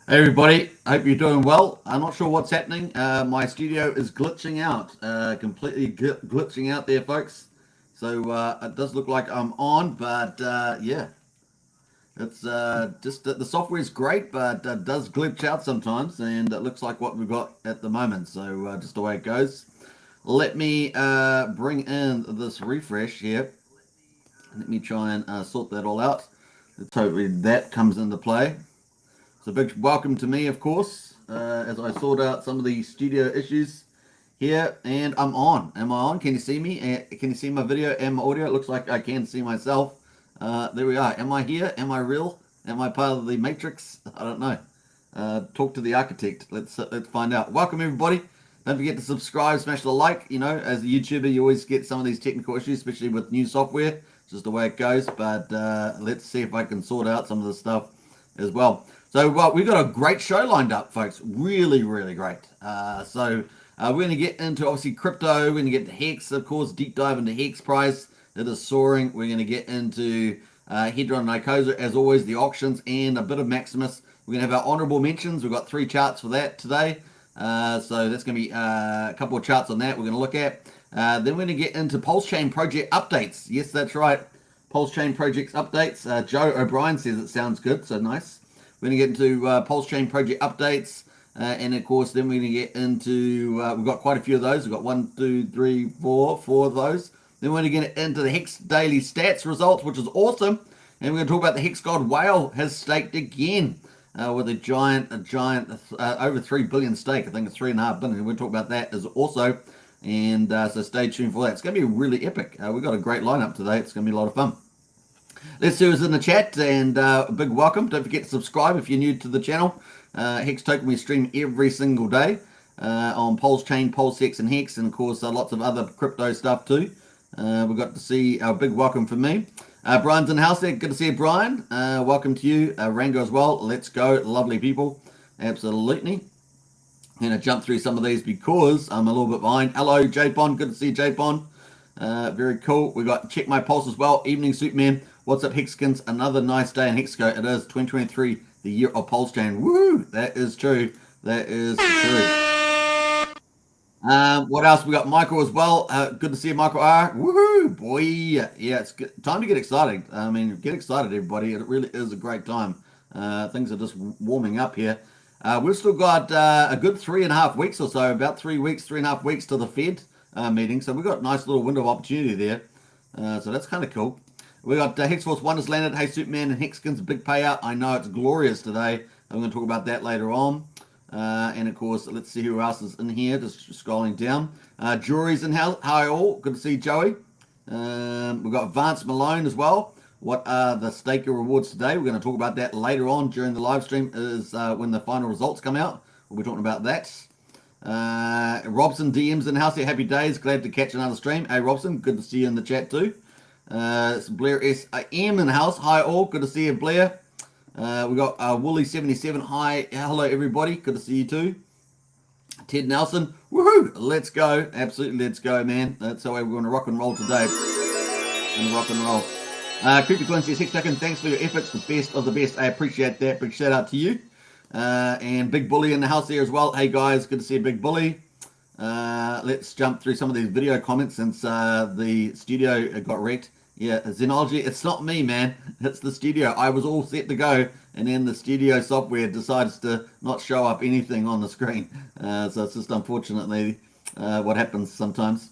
Hey everybody, hope you're doing well. I'm not sure what's happening. My studio is glitching out, completely glitching out there, folks. So it does look like I'm on, but yeah, it's just the software is great, but it does glitch out sometimes, and it looks like what we've got at the moment. So just the way it goes. Let me bring in this refresh here. Let me try and sort that all out. Let's hope that comes into play. So big welcome to me, of course, as I sort out some of the studio issues here. And I'm on. Am I on? Can you see me? Can you see my video and my audio? It looks like I can see myself. There we are. Am I here? Am I real? Am I part of the matrix? I don't know. Talk to the architect. Let's find out. Welcome everybody. Don't forget to subscribe, smash the like. You know, as a YouTuber, you always get some of these technical issues, especially with new software. It's just the way it goes. But let's see if I can sort out some of this stuff as well. So we've got a great show lined up, folks. Really, really great. So we're going to get into, obviously, crypto. We're going to get to Hex, of course, deep dive into Hex price. It is soaring. We're going to get into Hedron and Icosa, as always, the auctions, and a bit of Maximus. We're going to have our honorable mentions. We've got 3 charts for that today. So that's going to be a couple of charts on that we're going to look at. Then we're going to get into Pulsechain project updates. Yes, that's right. Pulsechain projects updates. Joe O'Brien says it sounds good, so nice. We're going to get into Pulsechain project updates. And of course, then we're going to get into, we've got quite a few of those. We've got 1, 2, 3, 4 of those. Then we're going to get into the Hex Daily Stats results, which is awesome. And we're going to talk about the Hex God Whale has staked again with a giant, over 3 billion stake. I think it's 3.5 billion. We'll talk about that as also. And so stay tuned for that. It's going to be really epic. We've got a great lineup today. It's going to be a lot of fun. Let's see who's in the chat, and a big welcome. Don't forget to subscribe if you're new to the channel. Hex Token, we stream every single day on Pulsechain, Pulsex, and Hex, and of course lots of other crypto stuff too. We've got to see a big welcome from me. Brian's in the house there. Good to see you, Brian. Welcome to you. Rango as well. Let's go. Lovely people. Absolutely. I'm going to jump through some of these because I'm a little bit behind. Hello, J-Pon. Good to see you, J-Pon. Very cool. We got Check My Pulse as well. Evening, Superman. What's up, Hexkins? Another nice day in Hexco. It is 2023, the year of Pulsechain. Woo! That is true. That is true. What else? We got Michael as well. Good to see you, Michael R. Woohoo, boy! Yeah, it's good. Time to get excited. I mean, get excited, everybody. It really is a great time. Things are just warming up here. We've still got a good 3.5 weeks or so, about 3 weeks, 3.5 weeks to the Fed meeting. So we've got a nice little window of opportunity there. So that's kind of cool. We got Hex Force Wonders landed. Hey, Superman and Hexkins, a big payout. I know it's glorious today. I'm going to talk about that later on. And of course, let's see who else is in here. Just scrolling down. Jury's in hell. Hi all. Good to see Joey. We've got Vance Malone as well. What are the staker rewards today? We're going to talk about that later on during the live stream. Is when the final results come out. We'll be talking about that. Robson DM's in the house here. Happy days. Glad to catch another stream. Hey Robson, good to see you in the chat too. It's Blair S.M. in the house. Hi all. Good to see you, Blair. We got Wooly77. Hi. Hello everybody. Good to see you too. Ted Nelson. Woohoo. Let's go. Absolutely let's go, man. That's how we're going to rock and roll today. And rock and roll. Creepy Quinn says, Hex Token, thanks for your efforts. The best of the best. I appreciate that. Big shout out to you. And Big Bully in the house there as well. Hey guys, good to see you, Big Bully. Let's jump through some of these video comments since the studio got wrecked. Yeah, Xenology, it's not me, man. It's the studio. I was all set to go, and then the studio software decides to not show up anything on the screen. So it's just unfortunately what happens sometimes.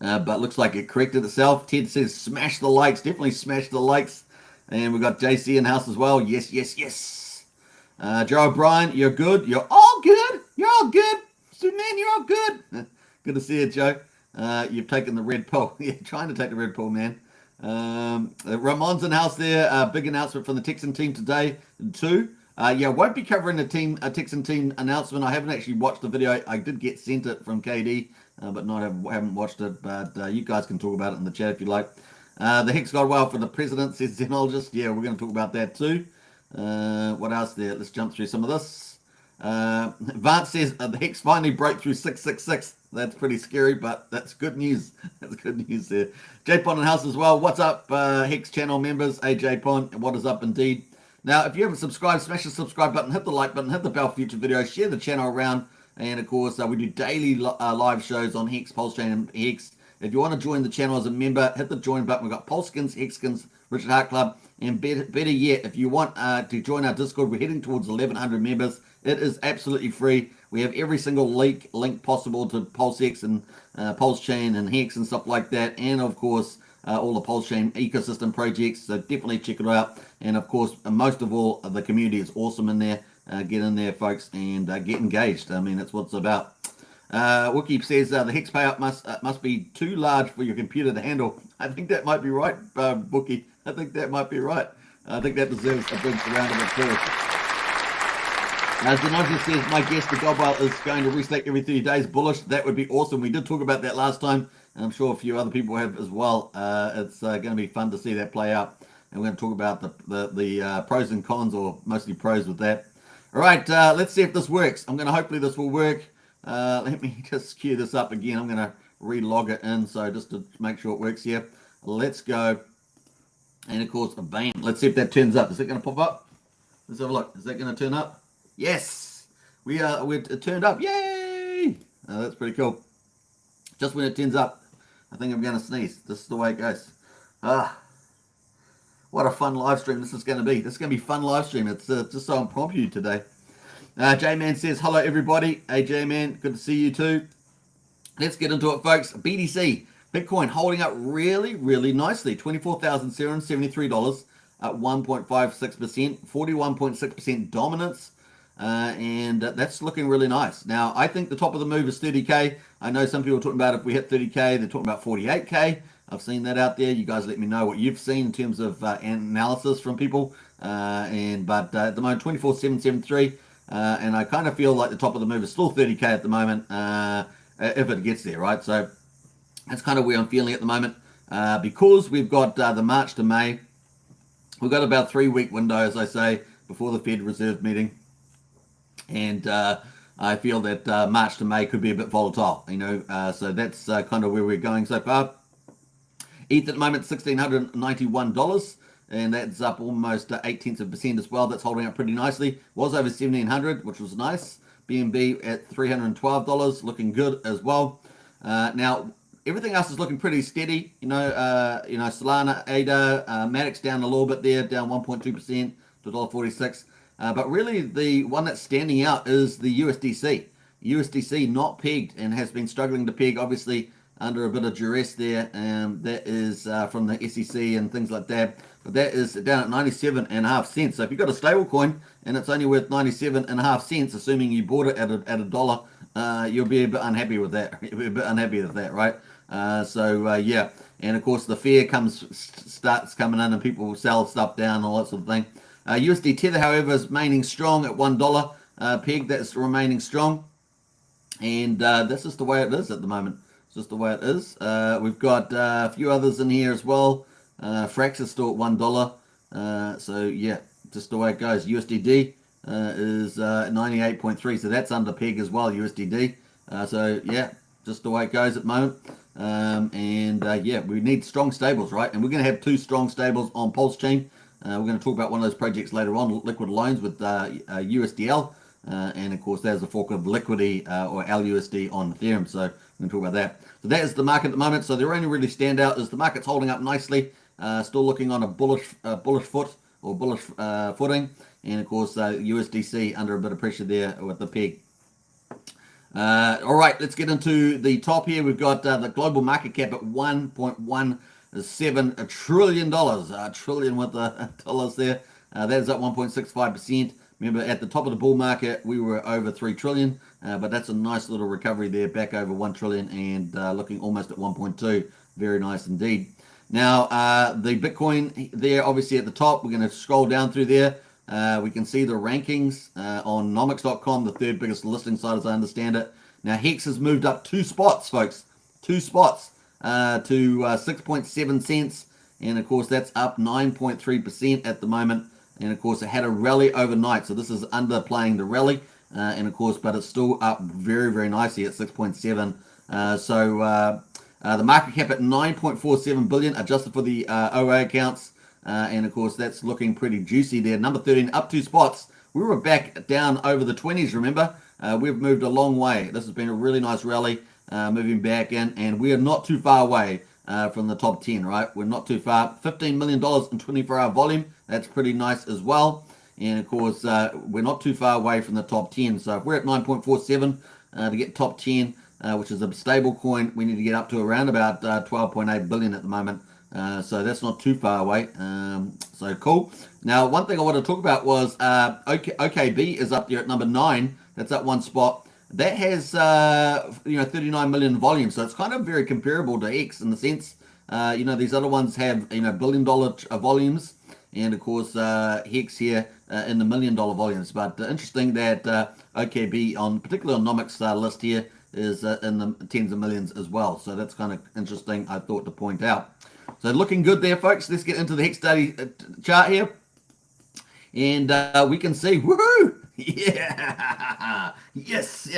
But looks like it corrected itself. Ted says, smash the likes. Definitely smash the likes. And we've got JC in house as well. Yes, yes, yes. Joe O'Brien, you're good. You're all good. You're all good. Man, you're all good. Good to see you, Joe. You've taken the red pill. Yeah, trying to take the red pill, man. Ramon's in the house there. Big announcement from the Texan team today, too. Yeah, won't be covering the Texan team announcement. I haven't actually watched the video. I did get sent it from KD, but I haven't watched it. But you guys can talk about it in the chat if you like. The Hex got well for the president, says Xenologist. Yeah, we're going to talk about that too. What else there? Let's jump through some of this. Vance says the Hex finally broke through 666. That's pretty scary, but that's good news. That's good news there. J-Pon in house as well. What's up, Hex channel members? Hey, J-Pon. What is up indeed? Now, if you haven't subscribed, smash the subscribe button, hit the like button, hit the bell for future videos, share the channel around, and of course, we do daily live shows on Hex, Pulsechain, and Hex. If you want to join the channel as a member, hit the join button. We've got Pulskins, Hexkins, Richard Hart Club, and better yet, if you want to join our Discord, we're heading towards 1,100 members. It is absolutely free. We have every single link possible to PulseX and Pulsechain and Hex and stuff like that, and of course, all the Pulsechain ecosystem projects, so definitely check it out. And of course, most of all, the community is awesome in there. Get in there, folks, and get engaged. I mean, that's what it's about. Wookie says the Hex payout must be too large for your computer to handle. I think that might be right, Wookie. I think that might be right. I think that deserves a big round of applause. Zenoja says, my guess, the gold whale is going to restack every 30 days. Bullish. That would be awesome. We did talk about that last time, and I'm sure a few other people have as well. It's going to be fun to see that play out. And we're going to talk about the pros and cons, or mostly pros with that. All right, let's see if this works. Hopefully this will work. Let me just queue this up again. I'm going to re-log it in, so just to make sure it works here. Let's go. And of course, bam. Let's see if that turns up. Is it going to pop up? Let's have a look. Is that going to turn up? Yes. We're turned up. Yay! That's pretty cool. Just when it turns up, I think I'm going to sneeze. This is the way it goes. What a fun live stream this is going to be. This is going to be a fun live stream. It's just so impromptu today. J-Man says, hello, everybody. Hey, J-Man, good to see you too. Let's get into it, folks. BTC, Bitcoin holding up really, really nicely. $24,773 at 1.56%, 41.6% dominance. And that's looking really nice. Now, I think the top of the move is 30K. I know some people are talking about if we hit 30K, they're talking about 48K. I've seen that out there. You guys let me know what you've seen in terms of analysis from people. But at the moment, 24,773. And I kind of feel like the top of the move is still 30K at the moment, if it gets there, right? So that's kind of where I'm feeling at the moment. Because we've got the March to May. We've got about 3-week window, as I say, before the Fed Reserve meeting. And I feel that March to May could be a bit volatile, so that's kind of where we're going so far. ETH at the moment, $1,691, and that's up almost 0.8% as well. That's holding up pretty nicely. Was over 1,700, which was nice. BNB at $312, looking good as well. Now, everything else is looking pretty steady. Solana, ADA, Matic's down a little bit there, down 1.2% to $1.46. But really, the one that's standing out is the USDC. USDC not pegged and has been struggling to peg, obviously, under a bit of duress there. That is from the SEC and things like that. But that is down at 97.5 cents. So if you've got a stable coin and it's only worth 97.5 cents, assuming you bought it at a dollar, you'll be a bit unhappy with that. You'll be a bit unhappy with that, right? Yeah. And of course, the fear starts coming in, and people will sell stuff down and all that sort of thing. USD Tether, however, is remaining strong at $1 peg. That's remaining strong. And that's just the way it is at the moment. It's just the way it is. We've got a few others in here as well. Frax is still at $1. So, yeah, just the way it goes. USDD is 98.3. So that's under peg as well, USDD. So, yeah, just the way it goes at the moment. Yeah, we need strong stables, right? And we're going to have 2 strong stables on Pulsechain. We're going to talk about one of those projects later on, Liquid Loans with USDL. And of course, there's a fork of Liquidity or LUSD on Ethereum. So we're going to talk about that. So that is the market at the moment. So the only really standout is the market's holding up nicely, still looking on a bullish foot or bullish footing. And of course, USDC under a bit of pressure there with the peg. All right, let's get into the top here. We've got the global market cap at $1.17 trillion. Trillion with the dollars there. That is up 1.65%. Remember, at the top of the bull market, we were over 3 trillion, but that's a nice little recovery there, back over 1 trillion and looking almost at 1.2. Very nice indeed. Now, the Bitcoin there, obviously at the top, we're going to scroll down through there. We can see the rankings on nomics.com, the 3rd biggest listing site as I understand it. Now, Hex has moved up 2 spots, folks. 2 spots to 6.7 cents. And, of course, that's up 9.3% at the moment. And, of course, it had a rally overnight. So this is underplaying the rally. And, of course, but it's still up very, very nicely at 6.7. The market cap at 9.47 billion, adjusted for the OA accounts. and of course that's looking pretty juicy there. Number 13 up 2 spots. We were back down over the 20s, remember? We've moved a long way. This has been a really nice rally, moving back in, and we are not too far away from the top 10, right? We're not too far. $15 million in 24-hour volume. That's pretty nice as well. And of course, we're not too far away from the top 10. So if we're at 9.47 to get top 10, which is a stable coin, we need to get up to around about 12.8 billion at the moment. So that's not too far away. So cool. Now, one thing I want to talk about was OKB is up there at number 9. That's up 1 spot. That has 39 million volume. So it's kind of very comparable to Hex in the sense, these other ones have $1 billion volumes, and of course Hex here in the $1 million volumes. But interesting that OKB particularly on Nomic's list here is in the tens of millions as well. So that's kind of interesting, I thought, to point out. So looking good there, folks. Let's get into the Hex Daily chart here. And we can see, woohoo! Yeah! Yes! You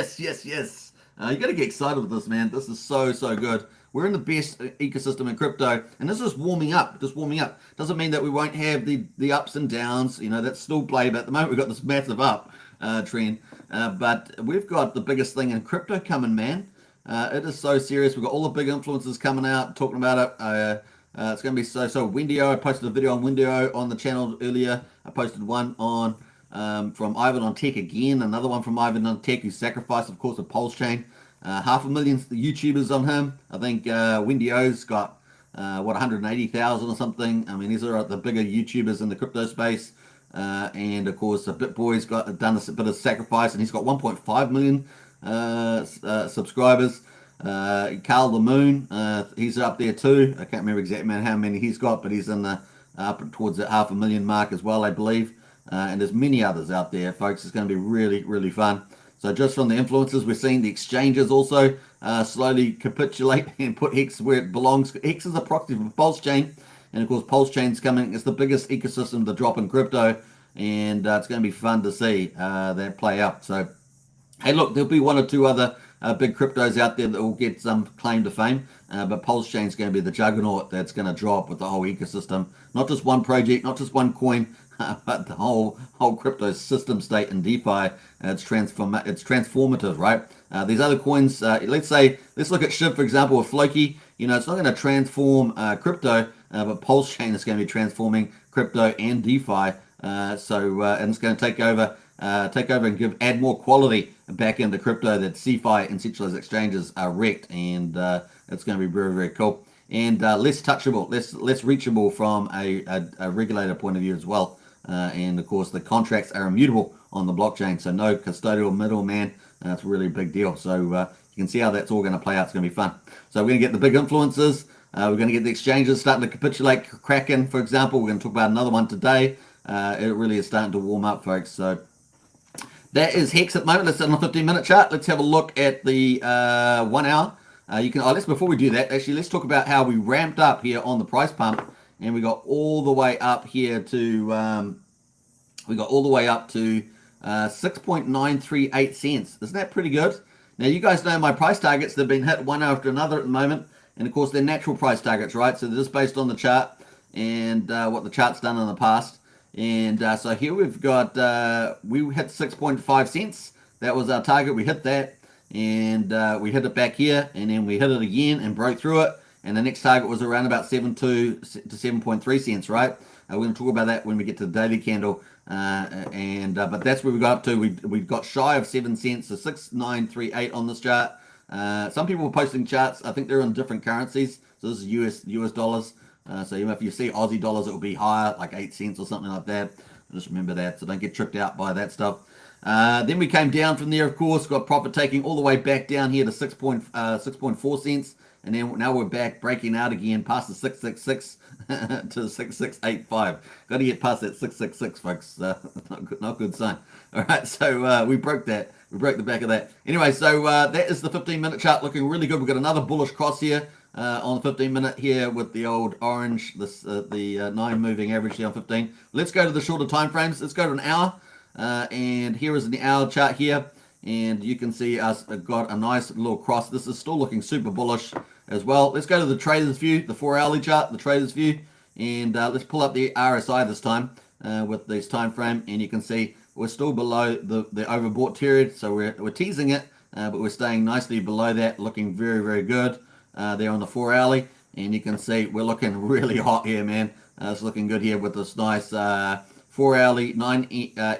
got to get excited with this, man. This is so good. We're in the best ecosystem in crypto, and this is warming up, just warming up. Doesn't mean that we won't have the ups and downs, that's still play, but at the moment we've got this massive up trend. But we've got the biggest thing in crypto coming, man. It is so serious. We've got all the big influencers coming out, talking about it. It's going to be so Windio. I posted a video on Windio on the channel earlier. I posted one on from Ivan on Tech again, another one from Ivan on Tech, who sacrificed, of course, a Pulsechain. 500,000 YouTubers on him. I think Windio's got 180,000 or something. I mean, these are the bigger YouTubers in the crypto space. And of course, BitBoy's done a bit of sacrifice, and he's got 1.5 million subscribers. Carl the Moon, he's up there too. I can't remember exactly how many he's got, but he's in the up towards the 500,000 mark as well, I believe. And there's many others out there, folks. It's going to be really fun. So just from the influencers, we're seeing the exchanges also slowly capitulate and put Hex where it belongs. Hex is a proxy for Pulsechain, and of course Pulsechain's coming. It's the biggest ecosystem to drop in crypto, and it's going to be fun to see that play out. So, hey, look, there'll be one or two other big cryptos out there that will get some claim to fame, but Pulsechain's going to be the juggernaut that's going to drop with the whole ecosystem. Not just one project, not just one coin, but the whole crypto system state in DeFi. It's transformative, right? These other coins, let's look at SHIB, for example, with Floki. It's not going to transform crypto, but Pulsechain is going to be transforming crypto and DeFi. And it's going to take over and add more quality back into crypto that CeFi and centralized exchanges are wrecked, and it's going to be very cool and less touchable, less reachable from a regulator point of view as well. And of course, the contracts are immutable on the blockchain, so no custodial middleman. That's a really big deal. So you can see how that's all going to play out. It's going to be fun. So we're going to get the big influencers. We're going to get the exchanges starting to capitulate. Kraken, for example, we're going to talk about another one today. It really is starting to warm up, folks. So that is Hex at the moment. Let's sit on a 15-minute chart. Let's have a look at the 1 hour. Before we do that, actually, let's talk about how we ramped up here on the price pump, and we got all the way up here to 6.938 cents. Isn't that pretty good? Now, you guys know my price targets. They've been hit one after another at the moment, and of course, they're natural price targets, right? So they're just based on the chart and what the chart's done in the past. And so here we've got, we hit 6.5 cents. That was our target. We hit that, and we hit it back here, and then we hit it again and broke through it. And the next target was around about 7.2 to 7.3 cents, right? We're going to talk about that when we get to the daily candle. But that's where we got up to. We got shy of 7 cents, so 6.938 on this chart. Some people were posting charts. I think they're in different currencies. So this is US dollars. So if you see Aussie dollars, it will be higher, like 8 cents or something like that. Just remember that, so don't get tricked out by that stuff. Then we came down from there, of course, got profit taking all the way back down here to 6.4 cents. And then now we're back breaking out again past the 666 to 6685. Got to get past that 666, folks. Not good sign. All right, so we broke that. We broke the back of that. Anyway, so that is the 15-minute chart looking really good. We've got another bullish cross here on the 15-minute here with the old orange, the 9 moving average here on 15. Let's go to the shorter time frames. Let's go to an hour. And here is the hour chart here. And you can see us got a nice little cross. This is still looking super bullish as well. Let's go to the trader's view, the 4-hourly chart, the trader's view. And let's pull up the RSI this time with this time frame, and you can see we're still below the overbought period, so we're teasing it, but we're staying nicely below that, looking very, very good there on the 4 hourly. And you can see we're looking really hot here, man. It's looking good here with this nice 4 hourly 9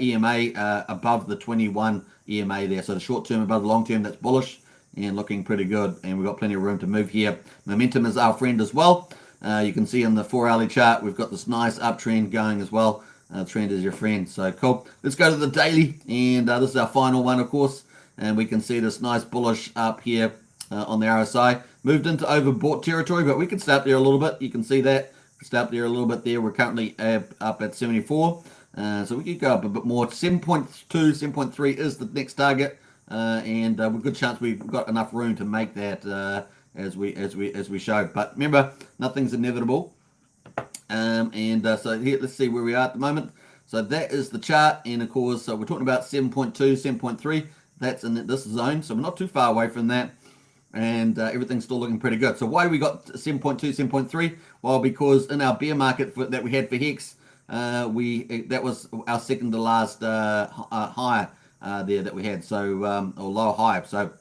EMA above the 21 EMA there. So the short term above the long term, that's bullish and looking pretty good. And we've got plenty of room to move here. Momentum is our friend as well. You can see in the 4 hourly chart, we've got this nice uptrend going as well. Trend is your friend. So cool. Let's go to the daily. And this is our final one, of course. And we can see this nice bullish up here on the RSI. Moved into overbought territory, but we can stay up there a little bit. You can see that. Stay up there a little bit there. We're currently up at 74. So we could go up a bit more. 7.2, 7.3 is the next target. And with good chance we've got enough room to make that as we showed. But remember, nothing's inevitable. So here, let's see where we are at the moment. So that is the chart, and of course, so we're talking about 7.2, 7.3. That's in this zone, so we're not too far away from that, and everything's still looking pretty good. So why we got 7.2, 7.3? Well, because in our bear market that we had for Hex, that was our second to last high there that we had, so or lower high. So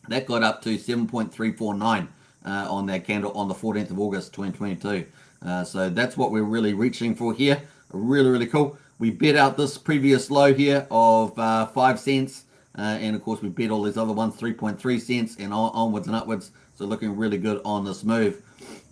that got up to 7.349 on that candle on the 14th of August 2022. So that's what we're really reaching for here. Really, really cool. We bet out this previous low here of 5 cents. And of course, we bet all these other ones, 3.3 cents and onwards and upwards. So looking really good on this move.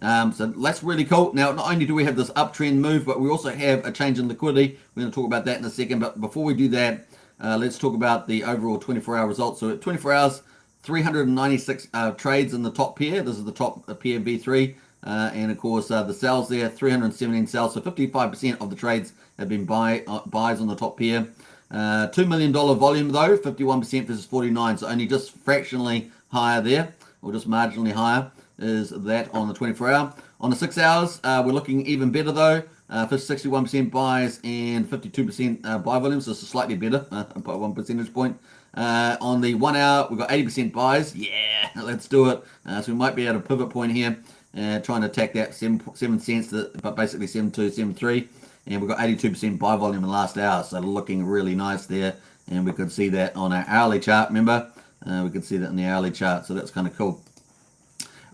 So that's really cool. Now, not only do we have this uptrend move, but we also have a change in liquidity. We're going to talk about that in a second. But before we do that, let's talk about the overall 24-hour results. So at 24 hours, 396 trades in the top pair. This is the top pair V3. And of course, the sales there, 317 sales. So 55% of the trades have been buys on the top pair. $2 million volume though, 51% versus 49. So only just fractionally higher there, or just marginally higher, is that on the 24 hour. On the 6 hours, we're looking even better though. 61% buys and 52% buy volume, so it's slightly better by 1 percentage point. On the 1 hour, we've got 80% buys. Yeah, let's do it. So we might be at a pivot point here, trying to attack that 7 cents, but basically 7.2, 7.3. And we've got 82% buy volume in the last hour, so looking really nice there. And we could see that on our hourly chart, remember? We could see that in the hourly chart, so that's kind of cool.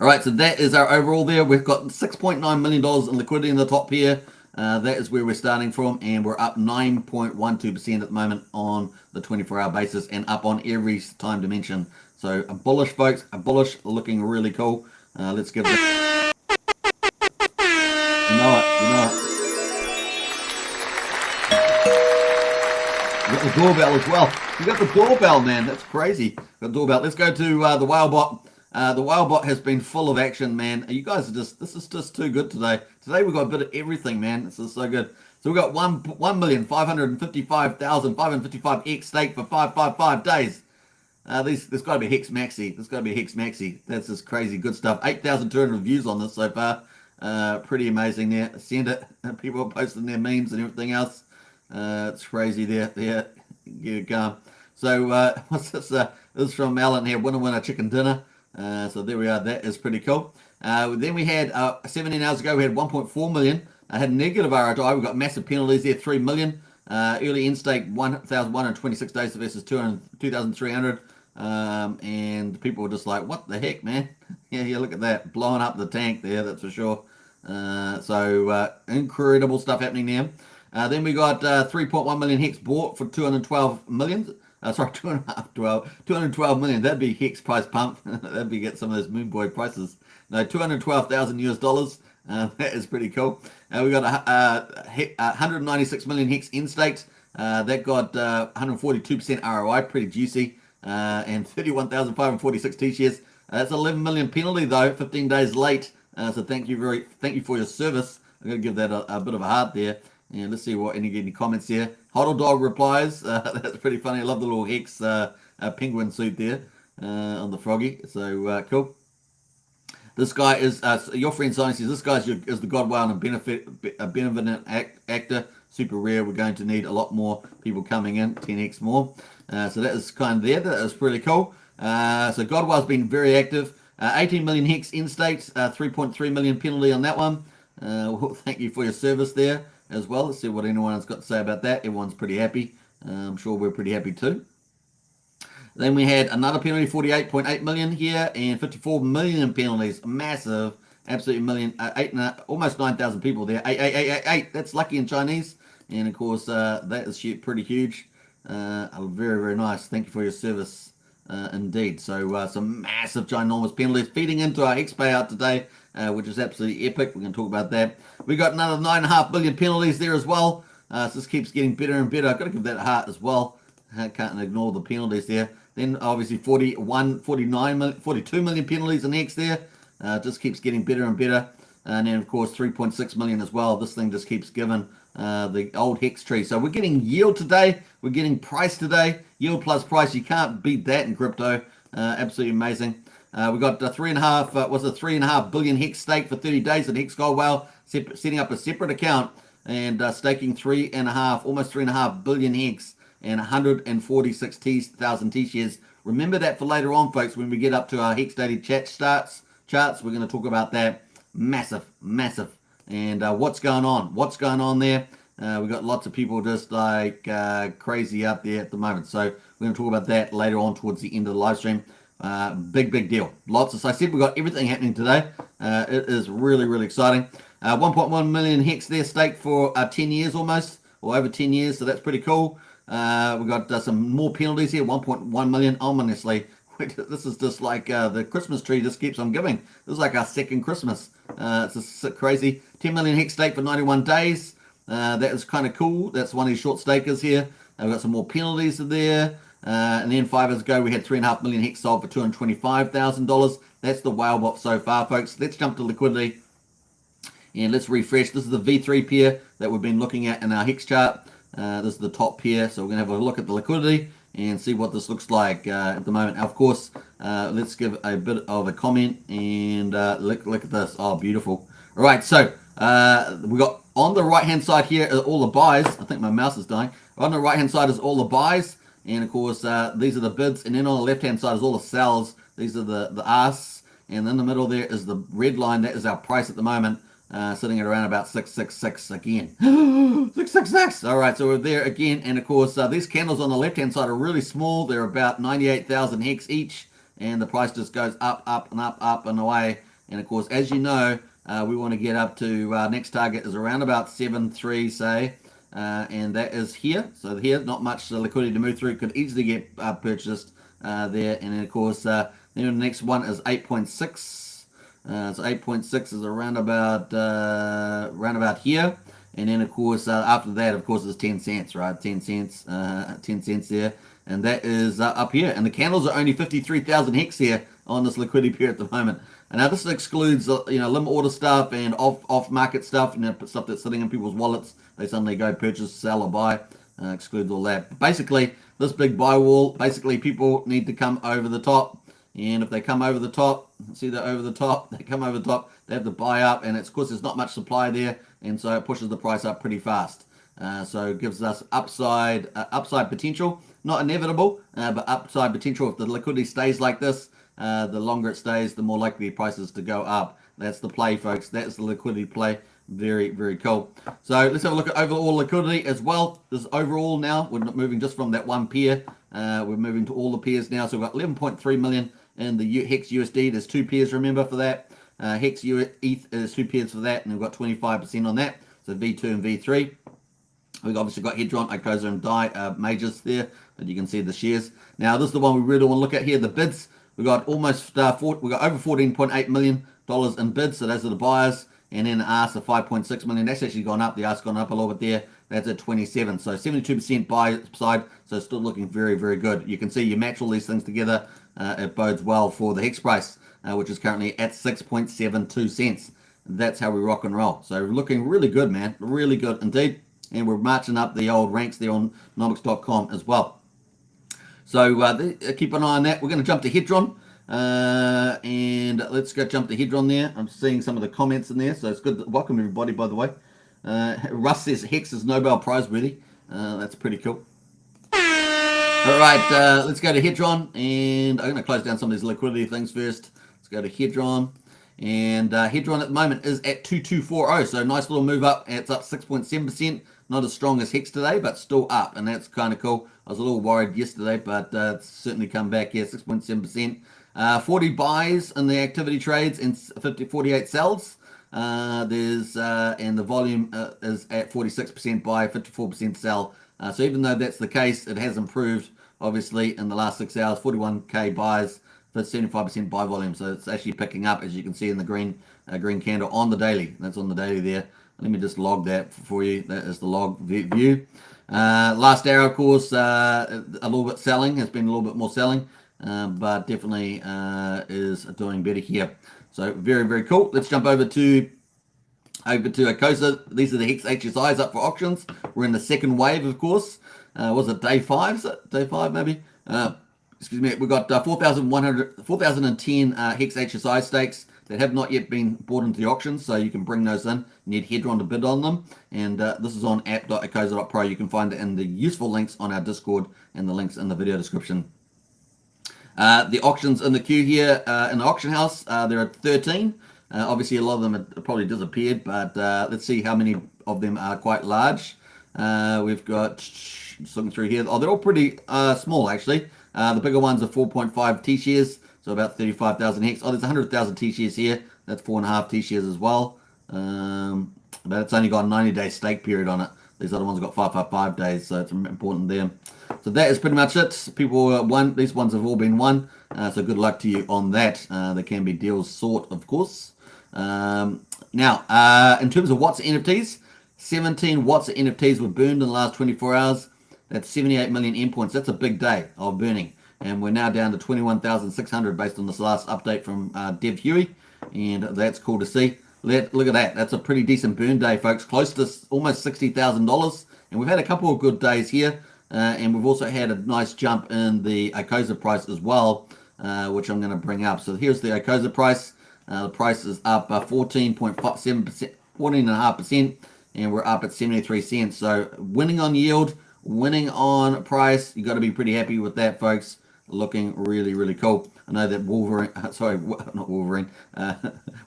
All right, so that is our overall there. We've got $6.9 million in liquidity in the top here. That is where we're starting from, and we're up 9.12% at the moment on the 24-hour basis and up on every time dimension. So a bullish, folks, a bullish, looking really cool. Let's give it. You know it. You got the doorbell as well. You got the doorbell, man. That's crazy. Got the doorbell. Let's go to the Whalebot. The Whalebot has been full of action, man. You guys are this is just too good today. Today we've got a bit of everything, man. This is so good. So we've got 1,555,555 X stake for 555 days. There's got to be Hex Maxi. There's got to be Hex Maxi. That's just crazy good stuff. 8,200 views on this so far. Pretty amazing there. Send it. People are posting their memes and everything else. It's crazy there. Yeah, you go. So what's this? This is from Alan here. Winner chicken dinner. So there we are. That is pretty cool. Then we had 17 hours ago. We had 1.4 million. I had negative RRI. We got massive penalties there. 3 million. Early in stake 1,126 days versus 2,300. And people were just like, "What the heck, man?" Yeah. Look at that, blowing up the tank there. That's for sure. So incredible stuff happening there. Then we got 3.1 million Hex bought for 212 million. 212 million. That'd be Hex price pump. That'd be get some of those moon boy prices. No, 212,000 US dollars. That is pretty cool. We got 196 million Hex in staked. That got 142% ROI, pretty juicy. And 31,546 T-shares. That's 11 million penalty though, 15 days late. So thank you for your service. I'm gonna give that a bit of a heart there. And let's see what any comments here. Hodl Dog replies. That's pretty funny. I love the little Hex penguin suit there on the froggy. So cool. This guy is your friend Simon says this guy is the Godwell and benevolent actor. Super rare. We're going to need a lot more people coming in. 10x more. So that is kind of there. That is pretty cool. So Godwell's been very active. 18 million Hex in stakes. 3.3 million penalty on that one. Well, thank you for your service there as well. Let's see what anyone has got to say about that. Everyone's pretty happy. I'm sure we're pretty happy too. Then we had another penalty, 48.8 million here, and 54 million penalties. Massive, absolutely million, almost 9,000 people there. Eight. That's lucky in Chinese. And of course, that is pretty huge. Very, very nice. Thank you for your service indeed. So some massive, ginormous penalties feeding into our Hex payout today, which is absolutely epic. We're going to talk about that. We got another 9.5 billion penalties there as well. So this keeps getting better and better. I've got to give that a heart as well. I can't ignore the penalties there. Then obviously 42 million penalties in Hex there. Just keeps getting better and better. And then of course 3.6 million as well. This thing just keeps giving the old Hex tree. So we're getting yield today. We're getting price today. Yield plus price. You can't beat that in crypto. Absolutely amazing. We got 3.5 billion Hex stake for 30 days at Hex Gold Whale, setting up a separate account and staking almost 3.5 billion Hex and 146,000 T-shares. Remember that for later on, folks, when we get up to our Hex Daily charts, we're going to talk about that. Massive. And what's going on there? We got lots of people just like crazy out there at the moment. So we're going to talk about that later on towards the end of the live stream. Big deal. As I said, we've got everything happening today. It is really exciting. 1.1 million Hex there staked for 10 years almost, or over 10 years, so that's pretty cool. We've got some more penalties here, 1.1 million, ominously. This is just like the Christmas tree just keeps on giving. This is like our second Christmas. It's just crazy. 10 million Hex stake for 91 days. That is kind of cool. That's one of these short stakers here. We've got some more penalties there. And then 5 hours ago, we had 3.5 million Hex sold for $225,000. That's the Whalebot so far, folks. Let's jump to liquidity. And let's refresh. This is the V3 pair that we've been looking at in our Hex chart. This is the top pair. So we're going to have a look at the liquidity and see what this looks like at the moment. Of course, let's give a bit of a comment and look at this. Oh, beautiful. All right, so we got on the right-hand side here are all the buys. I think my mouse is dying. On the right-hand side is all the buys. And, of course, these are the bids. And then on the left-hand side is all the sells. These are the asks. And in the middle there is the red line. That is our price at the moment. Sitting at around about 666 again. 666. All right, so we're there again. And of course, these candles on the left-hand side are really small. They're about 98,000 Hex each. And the price just goes up and away. And of course, as you know, we want to get up to our next target is around about 7.3, say. And that is here. So here, not much liquidity to move through. Could easily get purchased there. And then, of course, then the next one is 8.6. So 8.6 is around about here, and then of course after that, of course, is 10 cents, right? 10 cents, 10 cents there, and that is up here. And the candles are only 53,000 Hex here on this liquidity pair at the moment. And now this excludes limit order stuff and off market stuff, stuff that's sitting in people's wallets. They suddenly go purchase, sell, or buy. Excludes all that. Basically, this big buy wall. Basically, people need to come over the top. And if they come over the top, see that over the top, they come over the top, they have to buy up, and it's, of course, there's not much supply there, and so it pushes the price up pretty fast. So it gives us upside potential, not inevitable, but upside potential. If the liquidity stays like this, the longer it stays, the more likely prices to go up. That's the play, folks. That's the liquidity play. Very cool. So let's have a look at overall liquidity as well. This overall now, we're not moving just from that one pair. We're moving to all the pairs now. So we've got 11.3 million in the Hex USD. There's 2 pairs, remember, for that. Hex ETH is 2 pairs for that, and we've got 25% on that. So V2 and V3. We've obviously got Hedron, Icosa, and DAI majors there, but you can see the shares. Now, this is the one we really want to look at here, the bids. We've got almost we got over $14.8 million in bids, so those are the buyers. And then the asks are 5.6 million. That's actually gone up. The ask gone up a little bit there. That's at 27. So 72% buy side. So still looking very good. You can see you match all these things together. It bodes well for the Hex price, which is currently at 6.72 cents. That's how we rock and roll. So looking really good, man. Really good indeed. And we're marching up the old ranks there on nomics.com as well. So keep an eye on that. We're going to jump to Hedron. And let's go jump to Hedron there. I'm seeing some of the comments in there. So it's good. Welcome, everybody, by the way. Russ says Hex is Nobel Prize worthy. That's pretty cool. All right, let's go to Hedron. And I'm going to close down some of these liquidity things first. Let's go to Hedron. And Hedron at the moment is at 2240, so nice little move up. It's up 6.7%. Not as strong as Hex today, but still up, and that's kind of cool. I was a little worried yesterday, but it's certainly come back here, 6.7%. 40 buys in the activity trades and 48 sells. And the volume is at 46% buy, 54% sell. So even though that's the case, it has improved, obviously, in the last 6 hours. 41k buys for 75% buy volume. So it's actually picking up, as you can see in the green candle on the daily. That's on the daily there. Let me just log that for you. That is the log view. Last hour, of course, a little bit selling. Has been a little bit more selling, but definitely is doing better here. So very, very cool. Let's jump over to ACOSA. These are the Hex Exercise up for auctions. We're in the second wave, of course. Was it day 5? Is it day 5 maybe? Excuse me. We've got 4,010 Hex Exercise stakes that have not yet been bought into the auctions, so you can bring those in. You need Hedron to bid on them, and this is on app.acosa.pro. You can find it in the useful links on our Discord and the links in the video description. The auctions in the queue here in the auction house, there are 13. Obviously, a lot of them have probably disappeared, but let's see how many of them are quite large. We've got, just looking through here, they're all pretty small, actually. The bigger ones are 4.5 T-shares, so about 35,000 Hex. Oh, there's 100,000 T-shares here. That's 4.5 T-shares as well. But it's only got a 90-day stake period on it. These other ones have got 555 days, so it's important there. So that is pretty much it. People won. These ones have all been won. So good luck to you on that. There can be deals sought, of course. Now, in terms of Watts NFTs, 17 Watts NFTs were burned in the last 24 hours. That's 78 million endpoints. That's a big day of burning. And we're now down to 21,600 based on this last update from Dev Huey. And that's cool to see. Look at that. That's a pretty decent burn day, folks. Close to almost $60,000. And we've had a couple of good days here. And we've also had a nice jump in the ACOSA price as well, which I'm going to bring up. So here's the ACOSA price. The price is up 14.7%, 14.5%, and we're up at 73 cents. So winning on yield, winning on price. You got to be pretty happy with that, folks. Looking really, really cool. I know that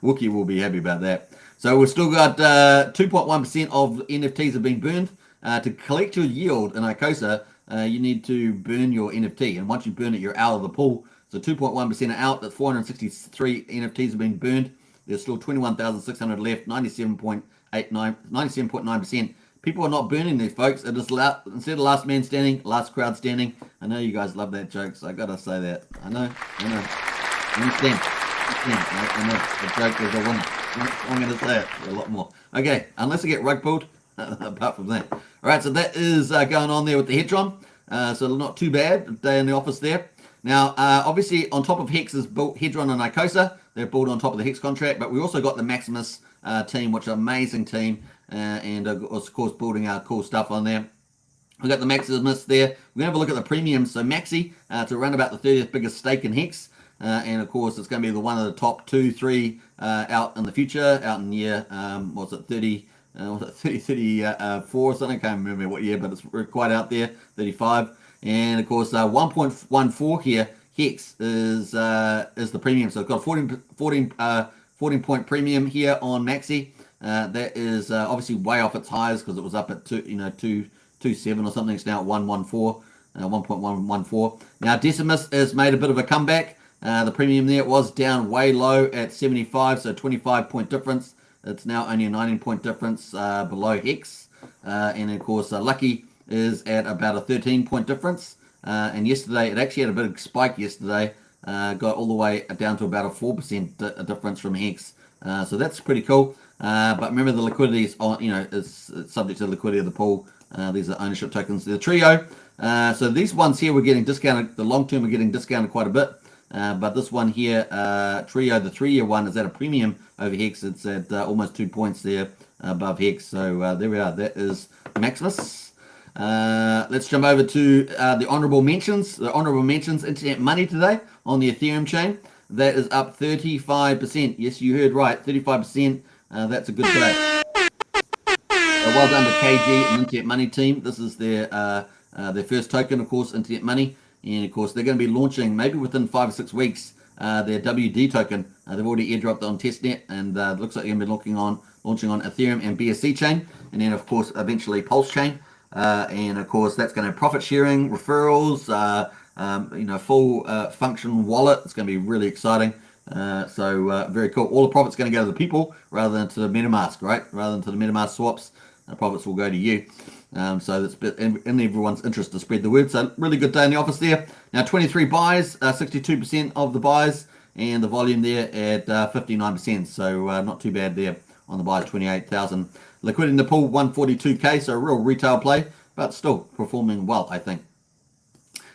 Wookie will be happy about that. So we've still got 2.1% of NFTs have been burned. To collect your yield in ACOSA, you need to burn your NFT. And once you burn it, you're out of the pool. So 2.1% are out. That's 463 NFTs have been burned. There's still 21,600 left, 97.9%. People are not burning these, folks. It is instead of last man standing, last crowd standing. I know you guys love that joke, so I gotta say that. I know. Understand. I know. The joke is a winner. I'm gonna say it a lot more. Okay, unless I get rug pulled, apart from that. All right, so that is going on there with the Hedron. So not too bad. Day in the office there. Now, obviously, on top of Hex is built Hedron and ACOSA. They're built on top of the Hex contract, but we also got the Maximus team, which is an amazing team. And of course building our cool stuff on there. We've got the Maximus there. We're going to have a look at the premiums. So Maxi to run about the 30th biggest stake in Hex. And of course it's going to be the one of the top 2, 3 out in the future, out in year, what's it, 34 or something. I can't remember what year, but it's quite out there, 35. And of course 1.14 here, Hex is the premium. So it's got a 14 point premium here on Maxi. That is obviously way off its highs because it was up at 2.7 or something. It's now at 1.14, 1.114. Now Decimus has made a bit of a comeback. The premium there was down way low at 75, so 25-point difference. It's now only a 19-point difference below Hex. And of course, Lucky is at about a 13-point difference. And yesterday, it actually had a bit of spike yesterday. Got all the way down to about a 4% difference from Hex. So that's pretty cool. But remember, the liquidity is on, is subject to the liquidity of the pool. These are ownership tokens. The trio. So these ones here we're getting discounted. The long term we're getting discounted quite a bit. But this one here, trio, the 3-year one, is at a premium over Hex. It's at almost 2 points there above Hex. So there we are. That is Maximus. Let's jump over to the honorable mentions. The honorable mentions, Internet Money today on the Ethereum chain. That is up 35%. Yes, you heard right, 35%. That's a good day. Well done to KG and Internet Money team. This is their first token, of course, Internet Money. And, of course, they're going to be launching maybe within 5 or 6 weeks their WD token. They've already airdropped on testnet, and it looks like they're going to be launching on Ethereum and BSC chain, and then of course eventually Pulsechain. And of course that's going to profit sharing, referrals, full function wallet. It's going to be really exciting. So very cool. All the profits going to go to the people rather than to the MetaMask, right? Rather than to the MetaMask swaps, the profits will go to you. So that's in everyone's interest to spread the word. So really good day in the office there. Now 23 buys, 62% of the buys, and the volume there at 59%. So not too bad there on the buys, 28,000. Liquidity in the pool, 142k. So a real retail play, but still performing well, I think.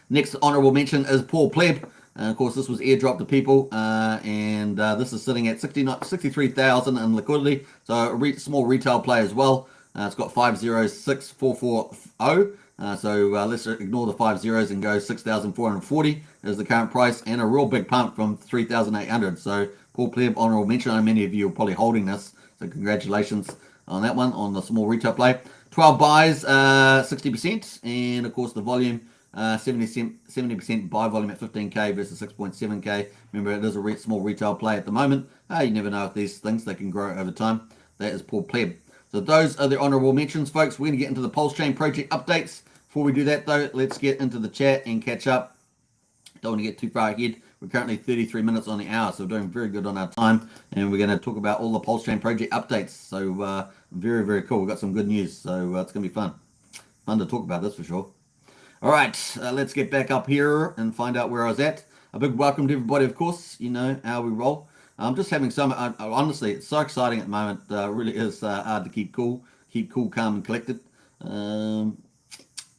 Next honorable mention is Paul Pleb. Of course, this was airdropped to people, and this is sitting at 63,000 in liquidity. So a small retail play as well. It's got 506440. So let's ignore the 5 zeros and go 6,440 is the current price, and a real big pump from 3,800. So Paul Pleb, honorable mention. I know many of you are probably holding this, so congratulations on that one, on the small retail play. 12 buys, 60%, and of course the volume, 70% buy volume at 15k versus 6.7k. Remember, it is a small retail play at the moment. You never know if these things, they can grow over time. That is Paul Pleb. So those are the honorable mentions, folks. We're going to get into the Pulsechain project updates. Before we do that, though, let's get into the chat and catch up. Don't want to get too far ahead. We're currently 33 minutes on the hour, so we're doing very good on our time. And we're going to talk about all the Pulsechain project updates. So very, very cool. We've got some good news, so it's going to be fun. Fun to talk about this for sure. All right, let's get back up here and find out where I was at. A big welcome to everybody, of course. You know how we roll. I'm just having some, honestly, it's so exciting at the moment. Really is hard to keep cool, calm, and collected.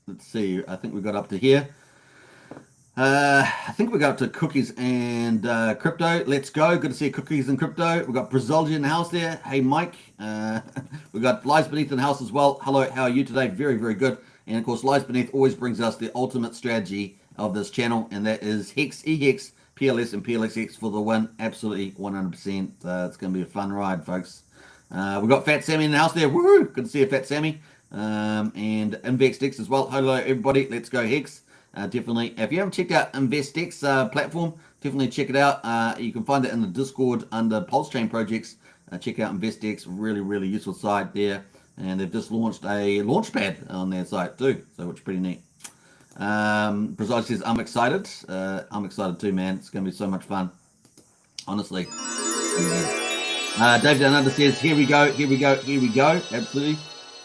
Let's see, I think we got up to here. I think we got up to cookies and crypto. Let's go. Good to see cookies and crypto. We've got Brazilian in the house there. Hey, Mike. We've got Lies Beneath in the house as well. Hello, how are you today? Very, very good. And of course, Lies Beneath always brings us the ultimate strategy of this channel, and that is Hex, EHEX, PLS, and PLXX for the win. Absolutely 100%. It's going to be a fun ride, folks. We've got Fat Sammy in the house there. Woo! Good to see you, Fat Sammy. And InvestX as well. Hello, everybody. Let's go Hex. Definitely. If you haven't checked out InvestX platform, definitely check it out. You can find it in the Discord under Pulsechain projects. Check out InvestX. Really, really useful site there. And they've just launched a launchpad on their site too, so it's pretty neat. Brazil says, I'm excited. I'm excited too, man. It's going to be so much fun. Honestly. David Ananda says, here we go, here we go, here we go. Absolutely.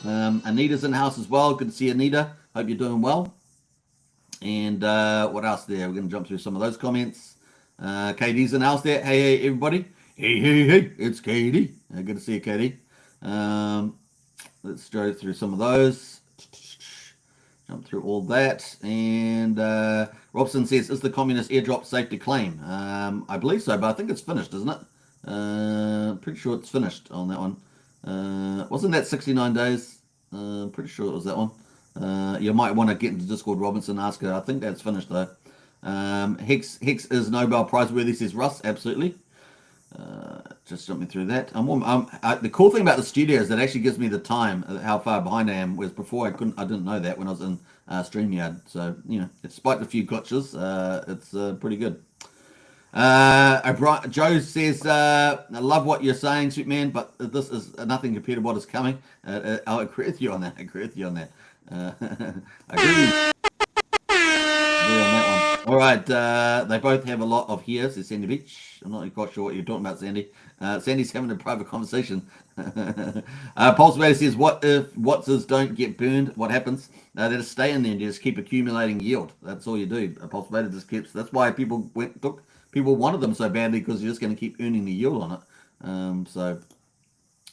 Anita's in the house as well. Good to see Anita. Hope you're doing well. And what else there? We're going to jump through some of those comments. KD's in the house there. Hey, hey, everybody. Hey, hey, hey. It's KD. Good to see you, KD. Let's go through some of those. Jump through all that. And Robson says, is the communist airdrop safe to claim? I believe so, but I think it's finished, isn't it? Pretty sure it's finished on that one. Wasn't that 69 days? Pretty sure it was that one. You might want to get into Discord, Robinson, ask her. I think that's finished, though. Hex is Nobel Prize worthy, says Russ. Absolutely. Just jumping through that. The cool thing about the studio is that it actually gives me the time, how far behind I am. Whereas before I didn't know that when I was in StreamYard. So despite a few glitches, it's pretty good. Joe says, I love what you're saying, Superman, but this is nothing compared to what is coming. I'll agree with you on that. I agree with you on that. I agree. All right, they both have a lot of here, says Sandy Beach. I'm not quite sure what you're talking about, Sandy. Sandy's having a private conversation. Pulsechain says, what if Watsons don't get burned? What happens? They just stay in there and just keep accumulating yield. That's all you do. Pulsechain just keeps. That's why people wanted them so badly, because you're just going to keep earning the yield on it. So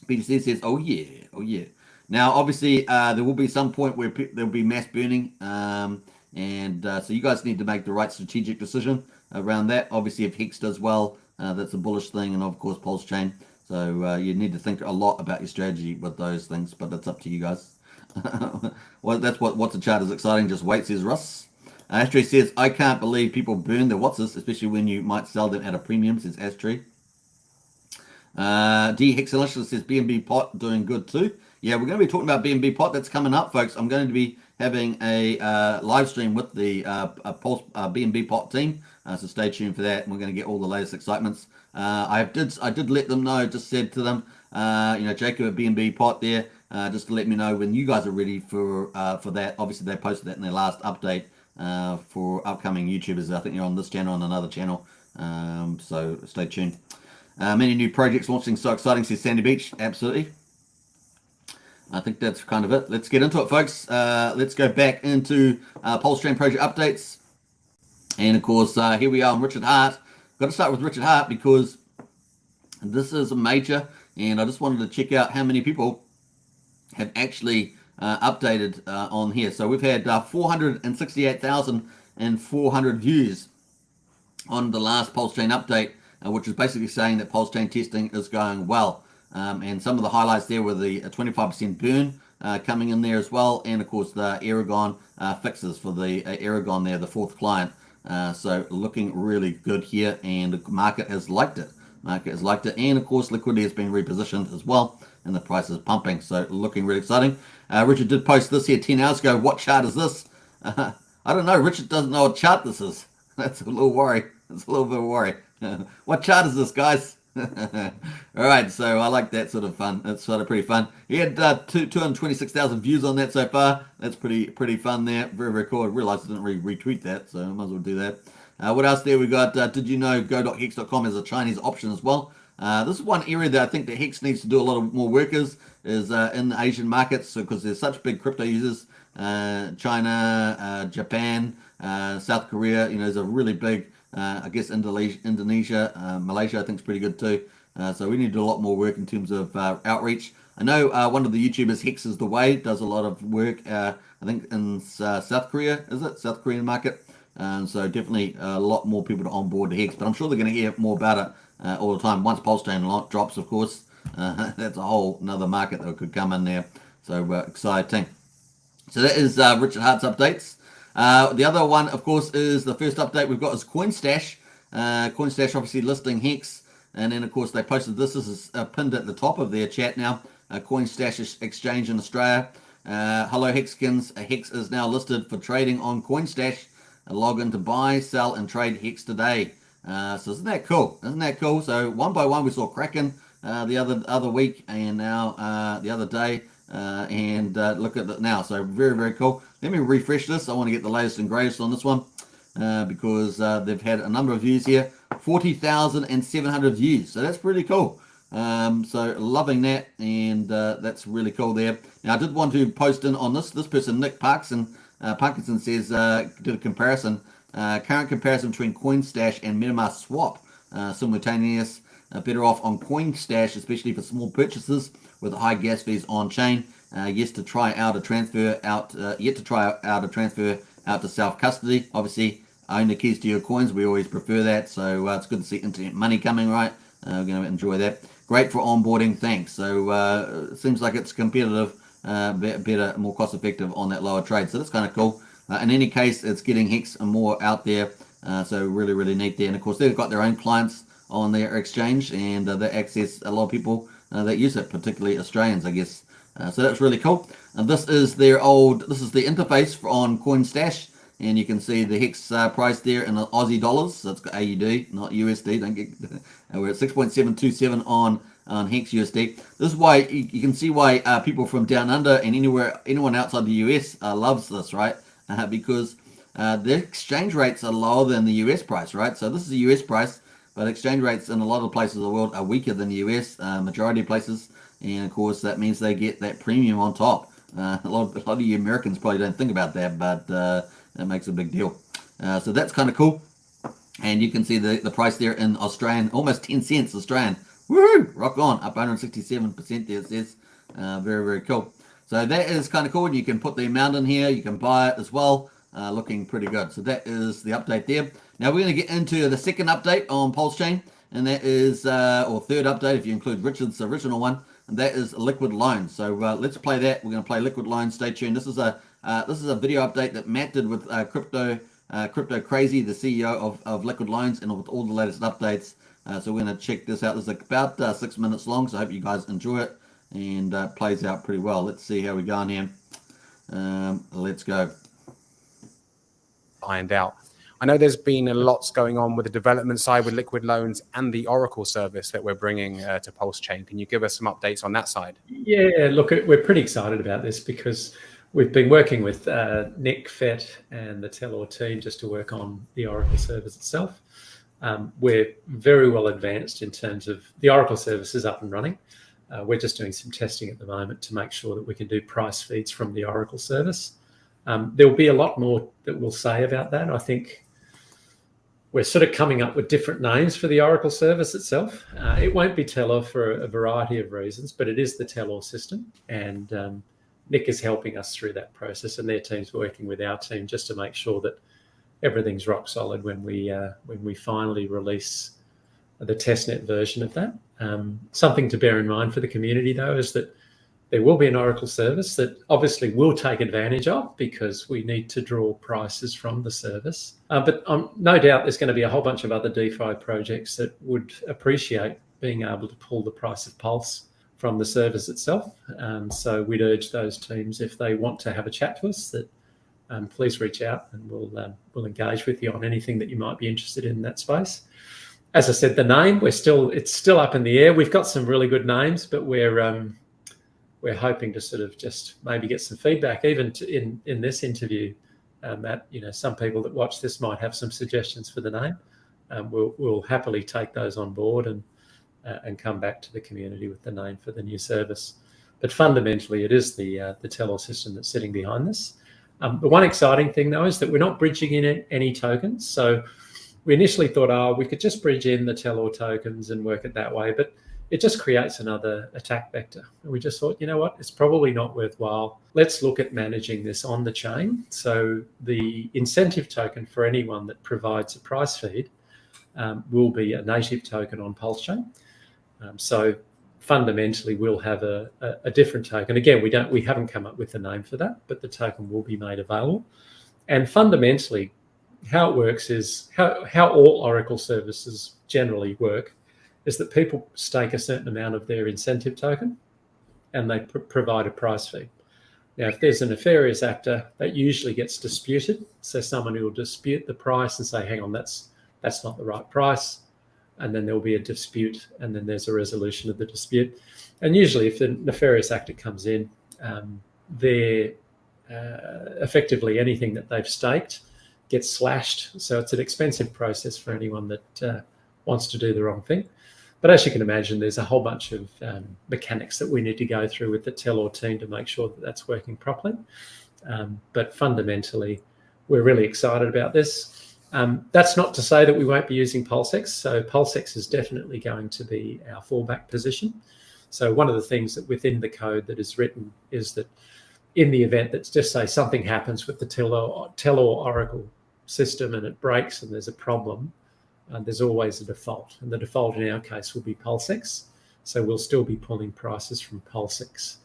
BTC says, oh yeah. Now, obviously, there will be some point where there will be mass burning. So you guys need to make the right strategic decision around that. Obviously, if Hex does well, that's a bullish thing, and of course Pulsechain. So you need to think a lot about your strategy with those things, but that's up to you guys. Well, that's what's a chart is exciting. Just wait, says Russ. Astray says, I can't believe people burn their Watsons, especially when you might sell them at a premium, says Astray. D Hex Socials says BNB pot doing good too. Yeah, we're going to be talking about BNB pot. That's coming up, folks. I'm going to be having a live stream with the Pulse BNB pot team, so stay tuned for that. And we're going to get all the latest excitements. I did let them know. Just said to them, Jacob at BNB pot there, just to let me know when you guys are ready for that. Obviously, they posted that in their last update for upcoming YouTubers. I think you're on this channel and another channel, so stay tuned. Many new projects launching, so exciting, says Sandy Beach. Absolutely. I think that's kind of it. Let's get into it, folks. Let's go back into Pulsechain project updates. And, of course, here we are on Richard Hart. Got to start with Richard Hart because this is a major, and I just wanted to check out how many people have actually updated on here. So we've had 468,400 views on the last Pulsechain update, which is basically saying that Pulsechain testing is going well. And some of the highlights there were the 25% burn coming in there as well, and of course the Aragon fixes for the Aragon there, the fourth client. So looking really good here, and the market has liked it. And of course liquidity has been repositioned as well, and the price is pumping. So looking really exciting. Richard did post this here 10 hours ago. What chart is this? I don't know. Richard doesn't know what chart this is. That's a little worry. It's a little bit of worry. What chart is this, guys? All right, so I like that sort of fun. That's sort of pretty fun. He had 226,000 views on that so far. That's pretty fun there. Very, very cool. I realized I didn't retweet that, so I might as well do that. What else there? We got, did you know go.hex.com has a Chinese option as well? This is one area that I think that Hex needs to do a lot of more work is in the Asian markets, because there's such big crypto users. China, Japan, South Korea, there's a really big, I guess Indonesia, Malaysia I think is pretty good too. So we need to do a lot more work in terms of outreach. I know one of the YouTubers, Hex is the Way, does a lot of work, I think in South Korea, is it? South Korean market. So definitely a lot more people to onboard to Hex, but I'm sure they're going to hear more about it all the time. Once Pulsechain drops, of course, that's a whole another market that could come in there. So exciting. So that is Richard Hart's updates. The other one, of course, is the first update we've got is CoinStash. CoinStash obviously listing Hex, and then of course they posted this. This is pinned at the top of their chat now. CoinStash exchange in Australia. Hello Hexkins. Hex is now listed for trading on CoinStash. Log in to buy, sell, and trade Hex today. So isn't that cool? Isn't that cool? So one by one we saw Kraken the other week, and now the other day. And look at it now. So very, very cool. Let me refresh this. I want to get the latest and greatest on this one because they've had a number of views here. 40,700 views. So that's pretty cool. So loving that, and that's really cool there. Now I did want to post in on this. This person, Nick Parkinson says, did a comparison, current comparison between CoinStash and MetaMask Swap, simultaneous. Better off on CoinStash, especially for small purchases with high gas fees on chain. Yet to try out a transfer out to self custody. Obviously, own the keys to your coins. We always prefer that. So it's good to see internet money coming, right? We're going to enjoy that. Great for onboarding. Thanks. So it seems like it's competitive, better, more cost effective on that lower trade. So that's kind of cool. In any case, it's getting Hex more out there. So really, really neat there. And of course, they've got their own clients on their exchange, and they access a lot of people that use it, particularly Australians, I guess. So that's really cool. And this is the interface on CoinStash, and you can see the Hex price there in Aussie dollars. So it's got AUD, not USD. Don't get. We're at 6.727 on Hex USD. This is why you can see why people from down under and anyone outside the US loves this, right? Because the exchange rates are lower than the US price, right? So this is the US price. But exchange rates in a lot of places of the world are weaker than the US, majority of places. And, of course, that means they get that premium on top. A lot of you Americans probably don't think about that, but that makes a big deal. So that's kind of cool. And you can see the price there in Australian, almost 10 cents Australian. Woo! Rock on, up 167% there, it says. Very, very cool. So that is kind of cool. And you can put the amount in here. You can buy it as well. Looking pretty good. So that is the update there. Now we're going to get into the second update on Pulsechain, and that is, or third update if you include Richard's original one, and that is liquid loans. So let's play that. We're going to play liquid loans. Stay tuned. This is a video update that Matt did with Crypto Crazy, the CEO of Liquid Loans, and with all the latest updates. So we're going to check this out. This is about 6 minutes long, so I hope you guys enjoy it. and plays out pretty well. Let's see how we go on here. Let's go. Ironed out. I know there's been a lots going on with the development side with liquid loans and the Oracle service that we're bringing to Pulsechain. Can you give us some updates on that side? Yeah, look, we're pretty excited about this because we've been working with Nick Fett and the Telor team just to work on the Oracle service itself. We're very well advanced in terms of the Oracle service is up and running. We're just doing some testing at the moment to make sure that we can do price feeds from the Oracle service. There'll be a lot more that we'll say about that. I think we're sort of coming up with different names for the Oracle service itself. It won't be Telor for a variety of reasons, but it is the Telor system. And Nick is helping us through that process, and their team's working with our team just to make sure that everything's rock solid when we finally release the testnet version of that. Something to bear in mind for the community, though, is that there will be an Oracle service that obviously we'll take advantage of because we need to draw prices from the service. But no doubt there's going to be a whole bunch of other DeFi projects that would appreciate being able to pull the price of Pulse from the service itself. So we'd urge those teams, if they want to have a chat to us, that please reach out and we'll engage with you on anything that you might be interested in that space. As I said, the name, it's still up in the air. We've got some really good names, but we're hoping to sort of just maybe get some feedback, even in this interview. Matt, some people that watch this might have some suggestions for the name. We'll happily take those on board and come back to the community with the name for the new service. But fundamentally, it is the Telor system that's sitting behind this. The one exciting thing, though, is that we're not bridging in any tokens. So we initially thought, we could just bridge in the Telor tokens and work it that way, but it just creates another attack vector. And we just thought, you know what, it's probably not worthwhile. Let's look at managing this on the chain. So the incentive token for anyone that provides a price feed will be a native token on Pulsechain. So fundamentally, we'll have a different token. Again, we haven't come up with a name for that, but the token will be made available. And fundamentally, how it works is how all Oracle services generally work is that people stake a certain amount of their incentive token and they provide a price feed. Now, if there's a nefarious actor, that usually gets disputed. So someone who will dispute the price and say, hang on, that's not the right price. And then there'll be a dispute, and then there's a resolution of the dispute. And usually if the nefarious actor comes in, they're effectively anything that they've staked gets slashed. So it's an expensive process for anyone that wants to do the wrong thing. But as you can imagine, there's a whole bunch of mechanics that we need to go through with the Telor team to make sure that that's working properly. But fundamentally, we're really excited about this. That's not to say that we won't be using PulseX. So PulseX is definitely going to be our fallback position. So one of the things that within the code that is written is that in the event that, just say, something happens with the Telor Oracle system and it breaks and there's a problem, there's always a default. And the default in our case will be PulseX. So we'll still be pulling prices from PulseX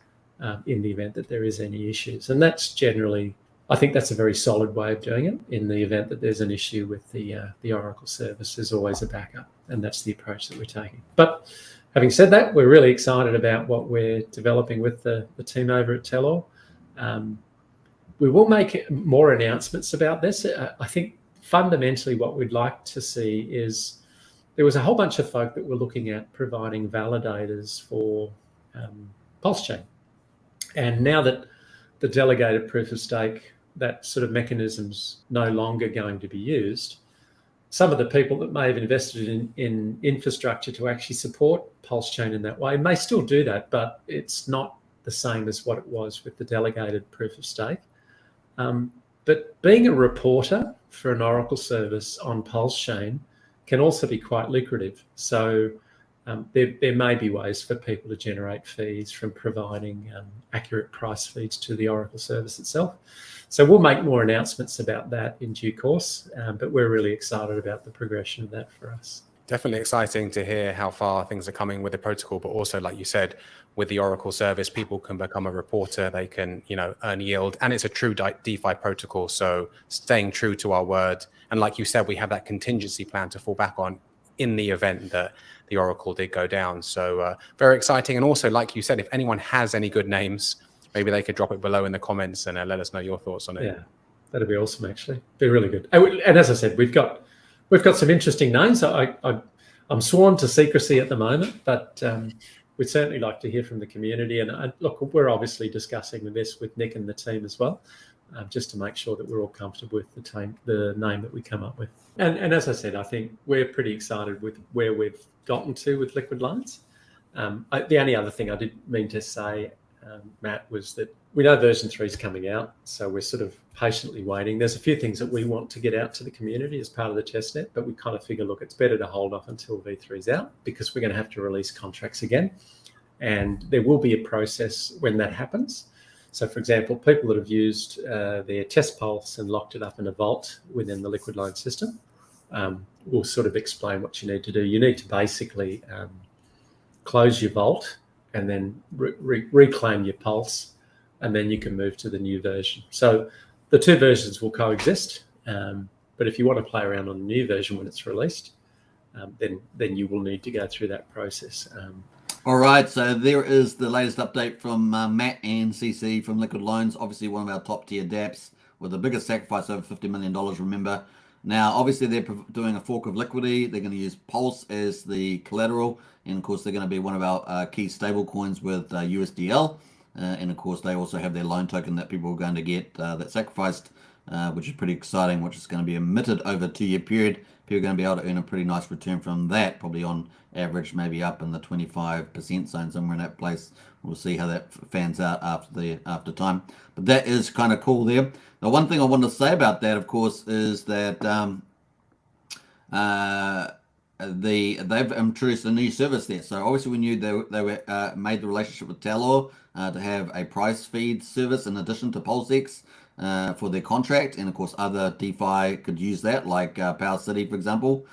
in the event that there is any issues. And that's generally, I think that's a very solid way of doing it. In the event that there's an issue with the Oracle service, there's always a backup. And that's the approach that we're taking. But having said that, we're really excited about what we're developing with the team over at Telor. We will make more announcements about this. I think fundamentally what we'd like to see is there was a whole bunch of folk that were looking at providing validators for Pulsechain. And now that the delegated proof of stake, that sort of mechanism's no longer going to be used, some of the people that may have invested in infrastructure to actually support Pulsechain in that way may still do that, but it's not the same as what it was with the delegated proof of stake. But being a reporter for an Oracle service on Pulsechain can also be quite lucrative. So there may be ways for people to generate fees from providing accurate price feeds to the Oracle service itself. So we'll make more announcements about that in due course, but we're really excited about the progression of that for us. Definitely exciting to hear how far things are coming with the protocol, but also, like you said, with the Oracle service, people can become a reporter, they can, earn yield, and it's a true DeFi protocol. So staying true to our word. And like you said, we have that contingency plan to fall back on in the event that the Oracle did go down. So very exciting. And also, like you said, if anyone has any good names, maybe they could drop it below in the comments and let us know your thoughts on it. Yeah, that'd be awesome. Actually, be really good. And as I said, we've got some interesting names. I'm sworn to secrecy at the moment, but we'd certainly like to hear from the community. And look, we're obviously discussing this with Nick and the team as well, just to make sure that we're all comfortable with the name that we come up with. And as I said, I think we're pretty excited with where we've gotten to with liquid loans. The only other thing I did mean to say, Matt, was that we know version 3 is coming out, so we're sort of patiently waiting. There's a few things that we want to get out to the community as part of the testnet, but we kind of figure, look, it's better to hold off until V3 is out, because we're going to have to release contracts again, and there will be a process when that happens. So, for example, people that have used their test pulse and locked it up in a vault within the liquid loan system will sort of explain what you need to do. You need to basically close your vault and then reclaim your pulse, and then you can move to the new version. So the two versions will coexist, but if you want to play around on the new version when it's released, then you will need to go through that process. All right, so there is the latest update from Matt and CC from Liquid Loans, obviously one of our top tier dApps with the biggest sacrifice, over $50 million, remember. Now, obviously, they're doing a fork of Liquidity. They're going to use Pulse as the collateral. And, of course, they're going to be one of our key stable coins with USDL. And, of course, they also have their loan token that people are going to get that sacrificed, which is pretty exciting, which is going to be emitted over a 2-year period. People are going to be able to earn a pretty nice return from that, probably on average, maybe up in the 25% zone, somewhere in that place. We'll see how that fans out after time. But that is kind of cool there. Now, one thing I want to say about that, of course, is that they've introduced a new service there. So obviously we knew they were made the relationship with Talor to have a price feed service in addition to Pulsechain for their contract, and of course other DeFi could use that, like Power City, for example,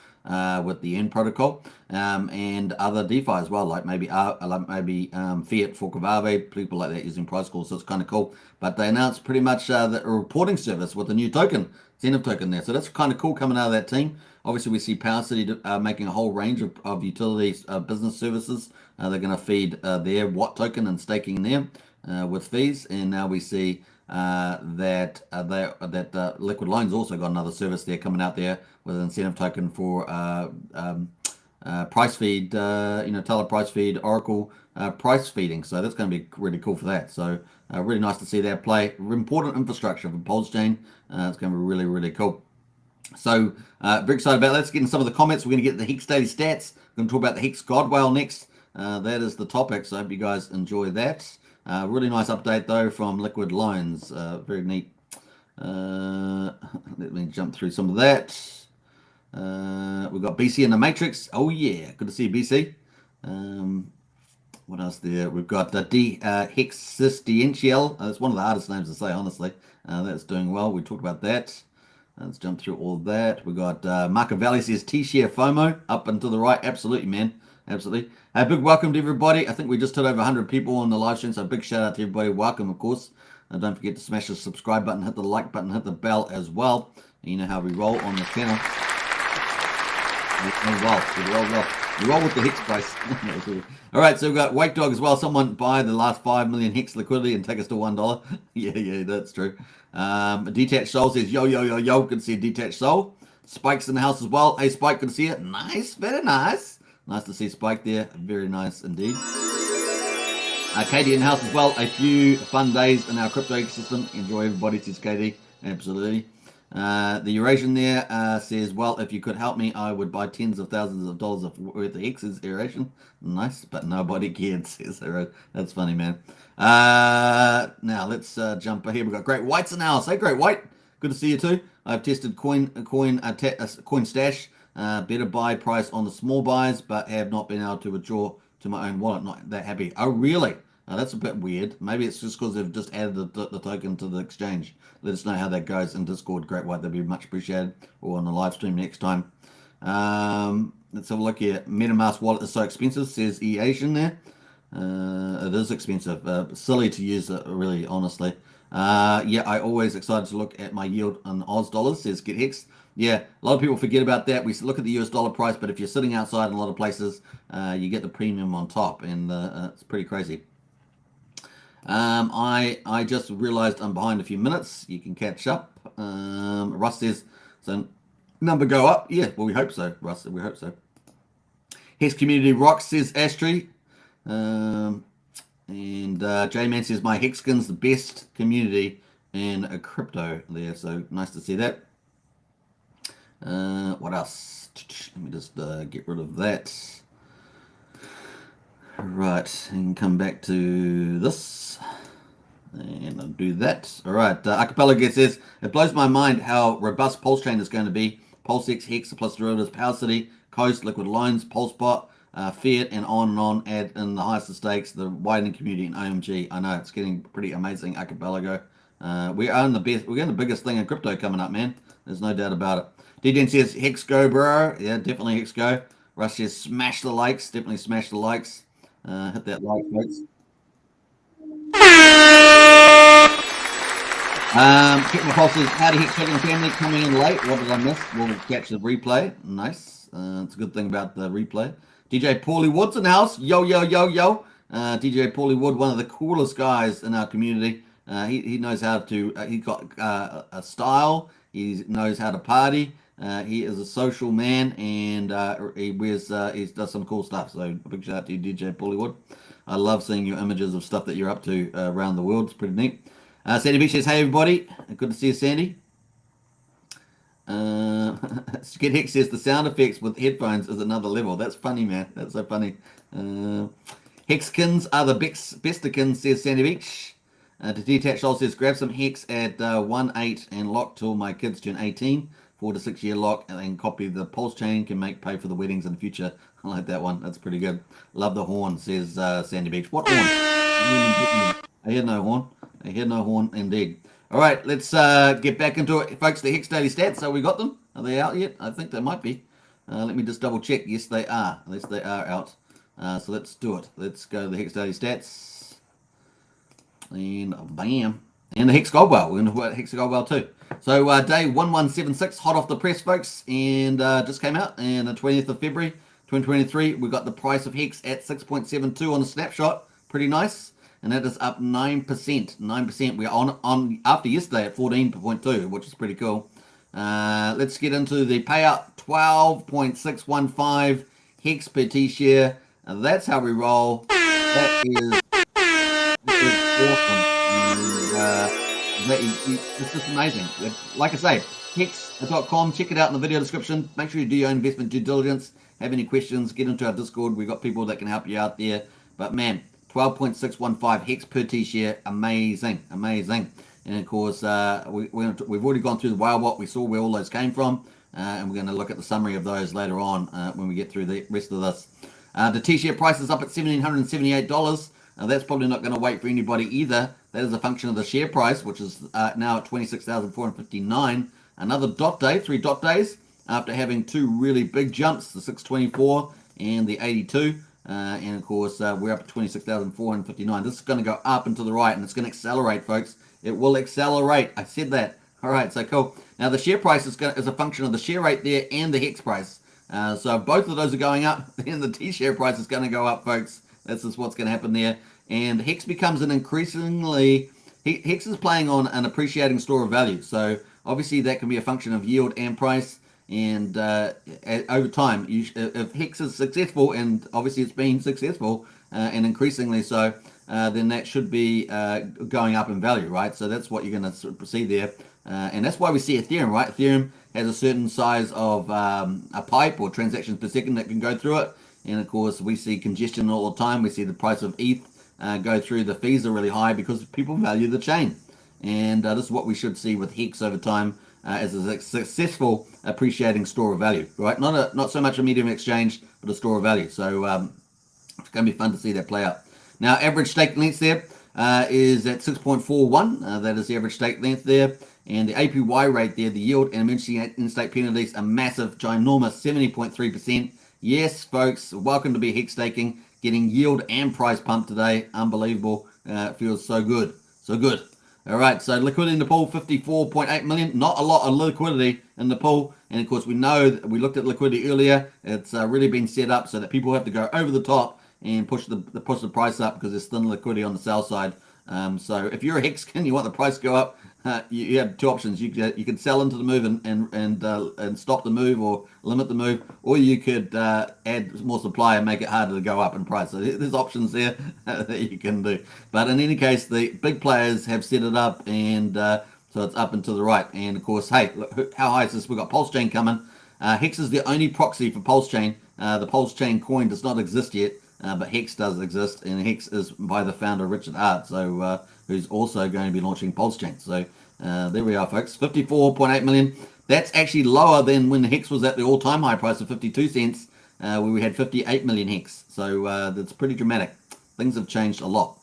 with the N protocol, and other DeFi as well, like maybe Fiat fork of Aave, people like that using price calls. So it's kind of cool. But they announced pretty much the reporting service with a new token, Zenith token there. So that's kind of cool coming out of that team. Obviously, we see Power City making a whole range of utilities, business services. They're going to feed their Watt token and staking them with fees. And now we see that Liquid Loans also got another service there coming out there with an incentive token for price feed, Teller price feed, Oracle price feeding. So that's going to be really cool for that. So really nice to see that play. Important infrastructure for Pulsechain. It's going to be really, really cool. So very excited about that. Let's get into some of the comments. We're going to get the Hex Daily Stats. We're going to talk about the Hex God Whale next. That is the topic. So I hope you guys enjoy that. Really nice update though from Liquid Loans. Very neat. Let me jump through some of that. We've got BC in the Matrix. Oh yeah, good to see you, BC. What else there? We've got the Hex Existential. That's one of the hardest names to say, honestly. That's doing well. We talked about that. Let's jump through all that. We've got Machiavelli says T-share FOMO up and to the right. Absolutely, man. Absolutely. A big welcome to everybody. I think we just hit over 100 people on the live stream, so a big shout out to everybody. Welcome, of course. Don't forget to smash the subscribe button, hit the like button, hit the bell as well. You know how we roll on the channel. We roll with the Hex price. All right, so we've got Wake Dog as well. Someone buy the last 5 million Hex liquidity and take us to $1. Yeah, that's true. Detached Soul says, yo. Good to see a Detached Soul. Spike's in the house as well. Hey, Spike, good to see you. Nice, very nice. Nice to see Spike there. Very nice indeed. Katie in the house as well. A few fun days in our crypto ecosystem. Enjoy, everybody, says Katie. Absolutely. The Eurasian there says, well, if you could help me, I would buy tens of thousands of dollars worth of Hex's Eurasian. Nice, but nobody cared, says Hero. That's funny, man. Now, let's jump here. We've got Great White's in the house. Hey, Great White. Good to see you too. I've tested Coin Stash. Better buy price on the small buys, but have not been able to withdraw to my own wallet. Not that happy. Oh, really? Now, that's a bit weird. Maybe it's just because they've just added the token to the exchange. Let us know how that goes in Discord. Great White. That'd be much appreciated. Or on the live stream next time. Let's have a look here. MetaMask wallet is so expensive, says E-Asian there. It is expensive. Silly to use it, really, honestly. Yeah, I always excited to look at my yield in Oz dollars, says Get Hex. Yeah, a lot of people forget about that. We look at the US dollar price, but if you're sitting outside in a lot of places, you get the premium on top, and it's pretty crazy. I just realized I'm behind a few minutes. You can catch up. Russ says, so number go up? Yeah, well, we hope so, Russ. We hope so. Hex community rocks, says Astri. And J-Man says, my Hexkin's the best community in a crypto there. So nice to see that. What else? Let me just get rid of that. Right, and come back to this. And I'll do that. All right, Archipelago says, it blows my mind how robust Pulsechain is going to be. Pulsex, Hex, plus derivatives, Power City, Coast, Liquid Loans, Pulsebot, Fiat, and on, add in the highest of stakes, the widening community, and OMG. I know, it's getting pretty amazing, Archipelago. We own the best, we're getting the biggest thing in crypto coming up, man. There's no doubt about it. DDN says, Hex go, bro. Yeah, definitely Hex go. Russ says, smash the likes. Definitely smash the likes. Hit that like, folks. Check my pulses. Howdy, Hex Token family, coming in late. What did I miss? We'll catch the replay. Nice. It's a good thing about the replay. DJ Paulie Wood's in the house. Yo, yo, yo, yo. DJ Paulie Wood, one of the coolest guys in our community. He knows how to, he's got a style. He knows how to party. He is a social man, and he does some cool stuff. So a big shout out to you, DJ Paulie Wood. I love seeing your images of stuff that you're up to around the world. It's pretty neat. Sandy Beach says, hey, everybody. Good to see you, Sandy. Skid Hex says, the sound effects with headphones is another level. That's funny, man. That's so funny. Hexkins are the bestikins, says Sandy Beach. To Detached Soul says, grab some Hex at 1.8 and lock till my kids turn 18. 4 to 6 year lock, and then copy the Pulsechain, can make pay for the weddings in the future. I like that one. That's pretty good. Love the horn, says Sandy Beach. What horn? I hear no horn. I hear no horn indeed. All right, let's get back into it, folks. The Hex Daily Stats. So we got them. Are they out yet? I think they might be. Let me just double check. Yes, they are. Yes, they are out. So let's do it. Let's go to the Hex Daily Stats. And bam. And the Hex Goldwell. We're going to put Hex Goldwell too. So day 1176, hot off the press, folks, and just came out. And the 20th of February, 2023, we got the price of Hex at 6.72 on the snapshot. Pretty nice. And that is up 9%. 9%. We're on after yesterday at 14.2, which is pretty cool. Let's get into the payout. 12.615 Hex per T-share. That's how we roll. That is awesome. It's just amazing. Like I say, hex.com. Check it out in the video description. Make sure you do your own investment due diligence. Have any questions, get into our Discord. We've got people that can help you out there. But man, 12.615 Hex per T-share. Amazing. Amazing. And of course, we've already gone through the Whalebot. We saw where all those came from. And we're going to look at the summary of those later on when we get through the rest of this. The T-share price is up at $1,778. That's probably not going to wait for anybody either. That is a function of the share price, which is now at 26,459. Another dot day, 3 dot days, after having 2 really big jumps, the 624 and the 82. And of course, we're up at 26,459. This is going to go up and to the right, and it's going to accelerate, folks. It will accelerate. I said that. All right, so cool. Now, the share price is a function of the share rate there and the Hex price. So both of those are going up, and the T-share price is going to go up, folks. That's just what's going to happen there. And Hex becomes an increasingly, Hex is playing on an appreciating store of value. So obviously that can be a function of yield and price. And over time, if Hex is successful, and obviously it's been successful and increasingly so, then that should be going up in value, right? So that's what you're going to see there. And that's why we see Ethereum, right? Ethereum has a certain size of a pipe or transactions per second that can go through it. And of course, we see congestion all the time. We see the price of ETH go through. The fees are really high because people value the chain. And this is what we should see with Hex over time as a successful appreciating store of value, right? Not so much a medium of exchange, but a store of value. So it's going to be fun to see that play out. Now, average stake length there is at 6.41. That is the average stake length there. And the APY rate there, the yield and emergency in-state penalties, a massive, ginormous 70.3%. Yes, folks, welcome to be Hex staking, getting yield and price pumped today. Unbelievable. It feels so good. So good. All right, so liquidity in the pool, 54.8 million. Not a lot of liquidity in the pool. And of course, we know that we looked at liquidity earlier. It's really been set up so that people have to go over the top and push the price up because there's thin liquidity on the sell side. So if you're a Hex and you want the price to go up, you have two options. You can sell into the move and stop the move or limit the move, or you could add more supply and make it harder to go up in price. So there's options there that you can do. But in any case, the big players have set it up, and so it's up and to the right. And of course, hey, look, how high is this? We've got Pulsechain coming. Hex is the only proxy for Pulsechain. The Pulsechain coin does not exist yet. But Hex does exist, and Hex is by the founder Richard Hart, so who's also going to be launching Pulsechain. So there we are, folks. 54.8 million. That's actually lower than when Hex was at the all-time high price of 52 cents, where we had 58 million Hex. So that's pretty dramatic. Things have changed a lot.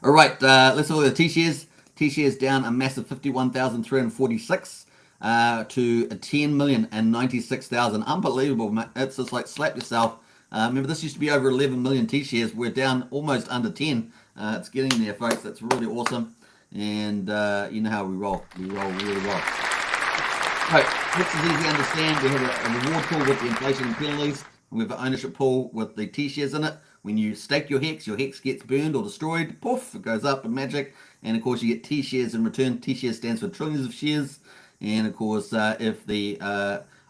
All right, let's look at the T-shares. T-shares down a massive 51,346 to 10,096,000. Unbelievable. It's just like slap yourself. Remember, this used to be over 11 million T-shares. We're down almost under 10. It's getting there, folks. That's really awesome. And you know how we roll. We roll really well. Right, Hex is easy to understand. We have a reward pool with the inflation and penalties. We have an ownership pool with the T-shares in it. When you stake your Hex gets burned or destroyed. Poof, it goes up in magic. And of course, you get T-shares in return. T-shares stands for trillions of shares. And of course, if the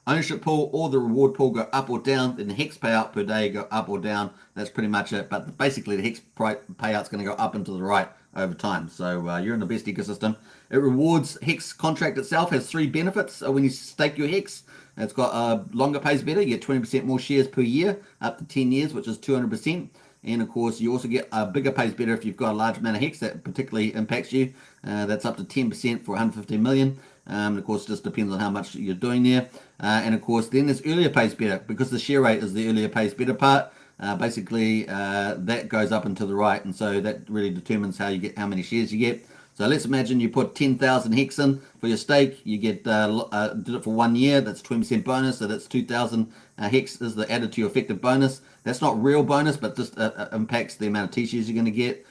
ownership pool or the reward pool go up or down, then the Hex payout per day go up or down. That's pretty much it. But basically, the Hex payout's going to go up and to the right over time. So you're in the best ecosystem. It rewards Hex contract itself has 3 benefits. When you stake your Hex, it's got longer pays better. You get 20% more shares per year, up to 10 years, which is 200%. And of course, you also get a bigger pays better if you've got a large amount of Hex that particularly impacts you. That's up to 10% for 150 million. And of course, it just depends on how much you're doing there. And of course, then there's earlier pays better because the share rate is the earlier pays better part. Basically, that goes up and to the right, and so that really determines how many shares you get. So let's imagine you put 10,000 Hex in for your stake. You get did it for 1 year. That's 20% bonus. So that's 2,000 Hex is the added to your effective bonus. That's not real bonus, but just impacts the amount of T-shares you're going to get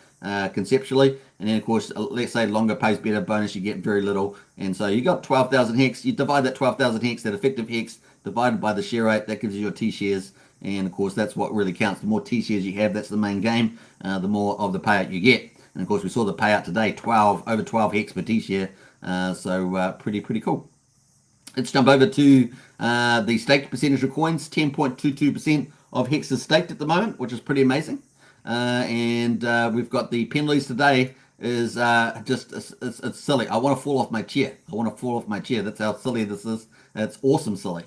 conceptually. And then of course, let's say longer pays better bonus, you get very little. And so you got 12,000 Hex. You divide that 12,000 Hex, that effective Hex, divided by the share rate. That gives you your T-shares. And of course, that's what really counts. The more T-shares you have, that's the main game. The more of the payout you get. And of course, we saw the payout today, over 12 Hex per T-share. So pretty cool. Let's jump over to the staked percentage of coins. 10.22% of Hex is staked at the moment, which is pretty amazing. And we've got the penalties today is it's silly. I want to fall off my chair. That's how silly this is. It's awesome silly.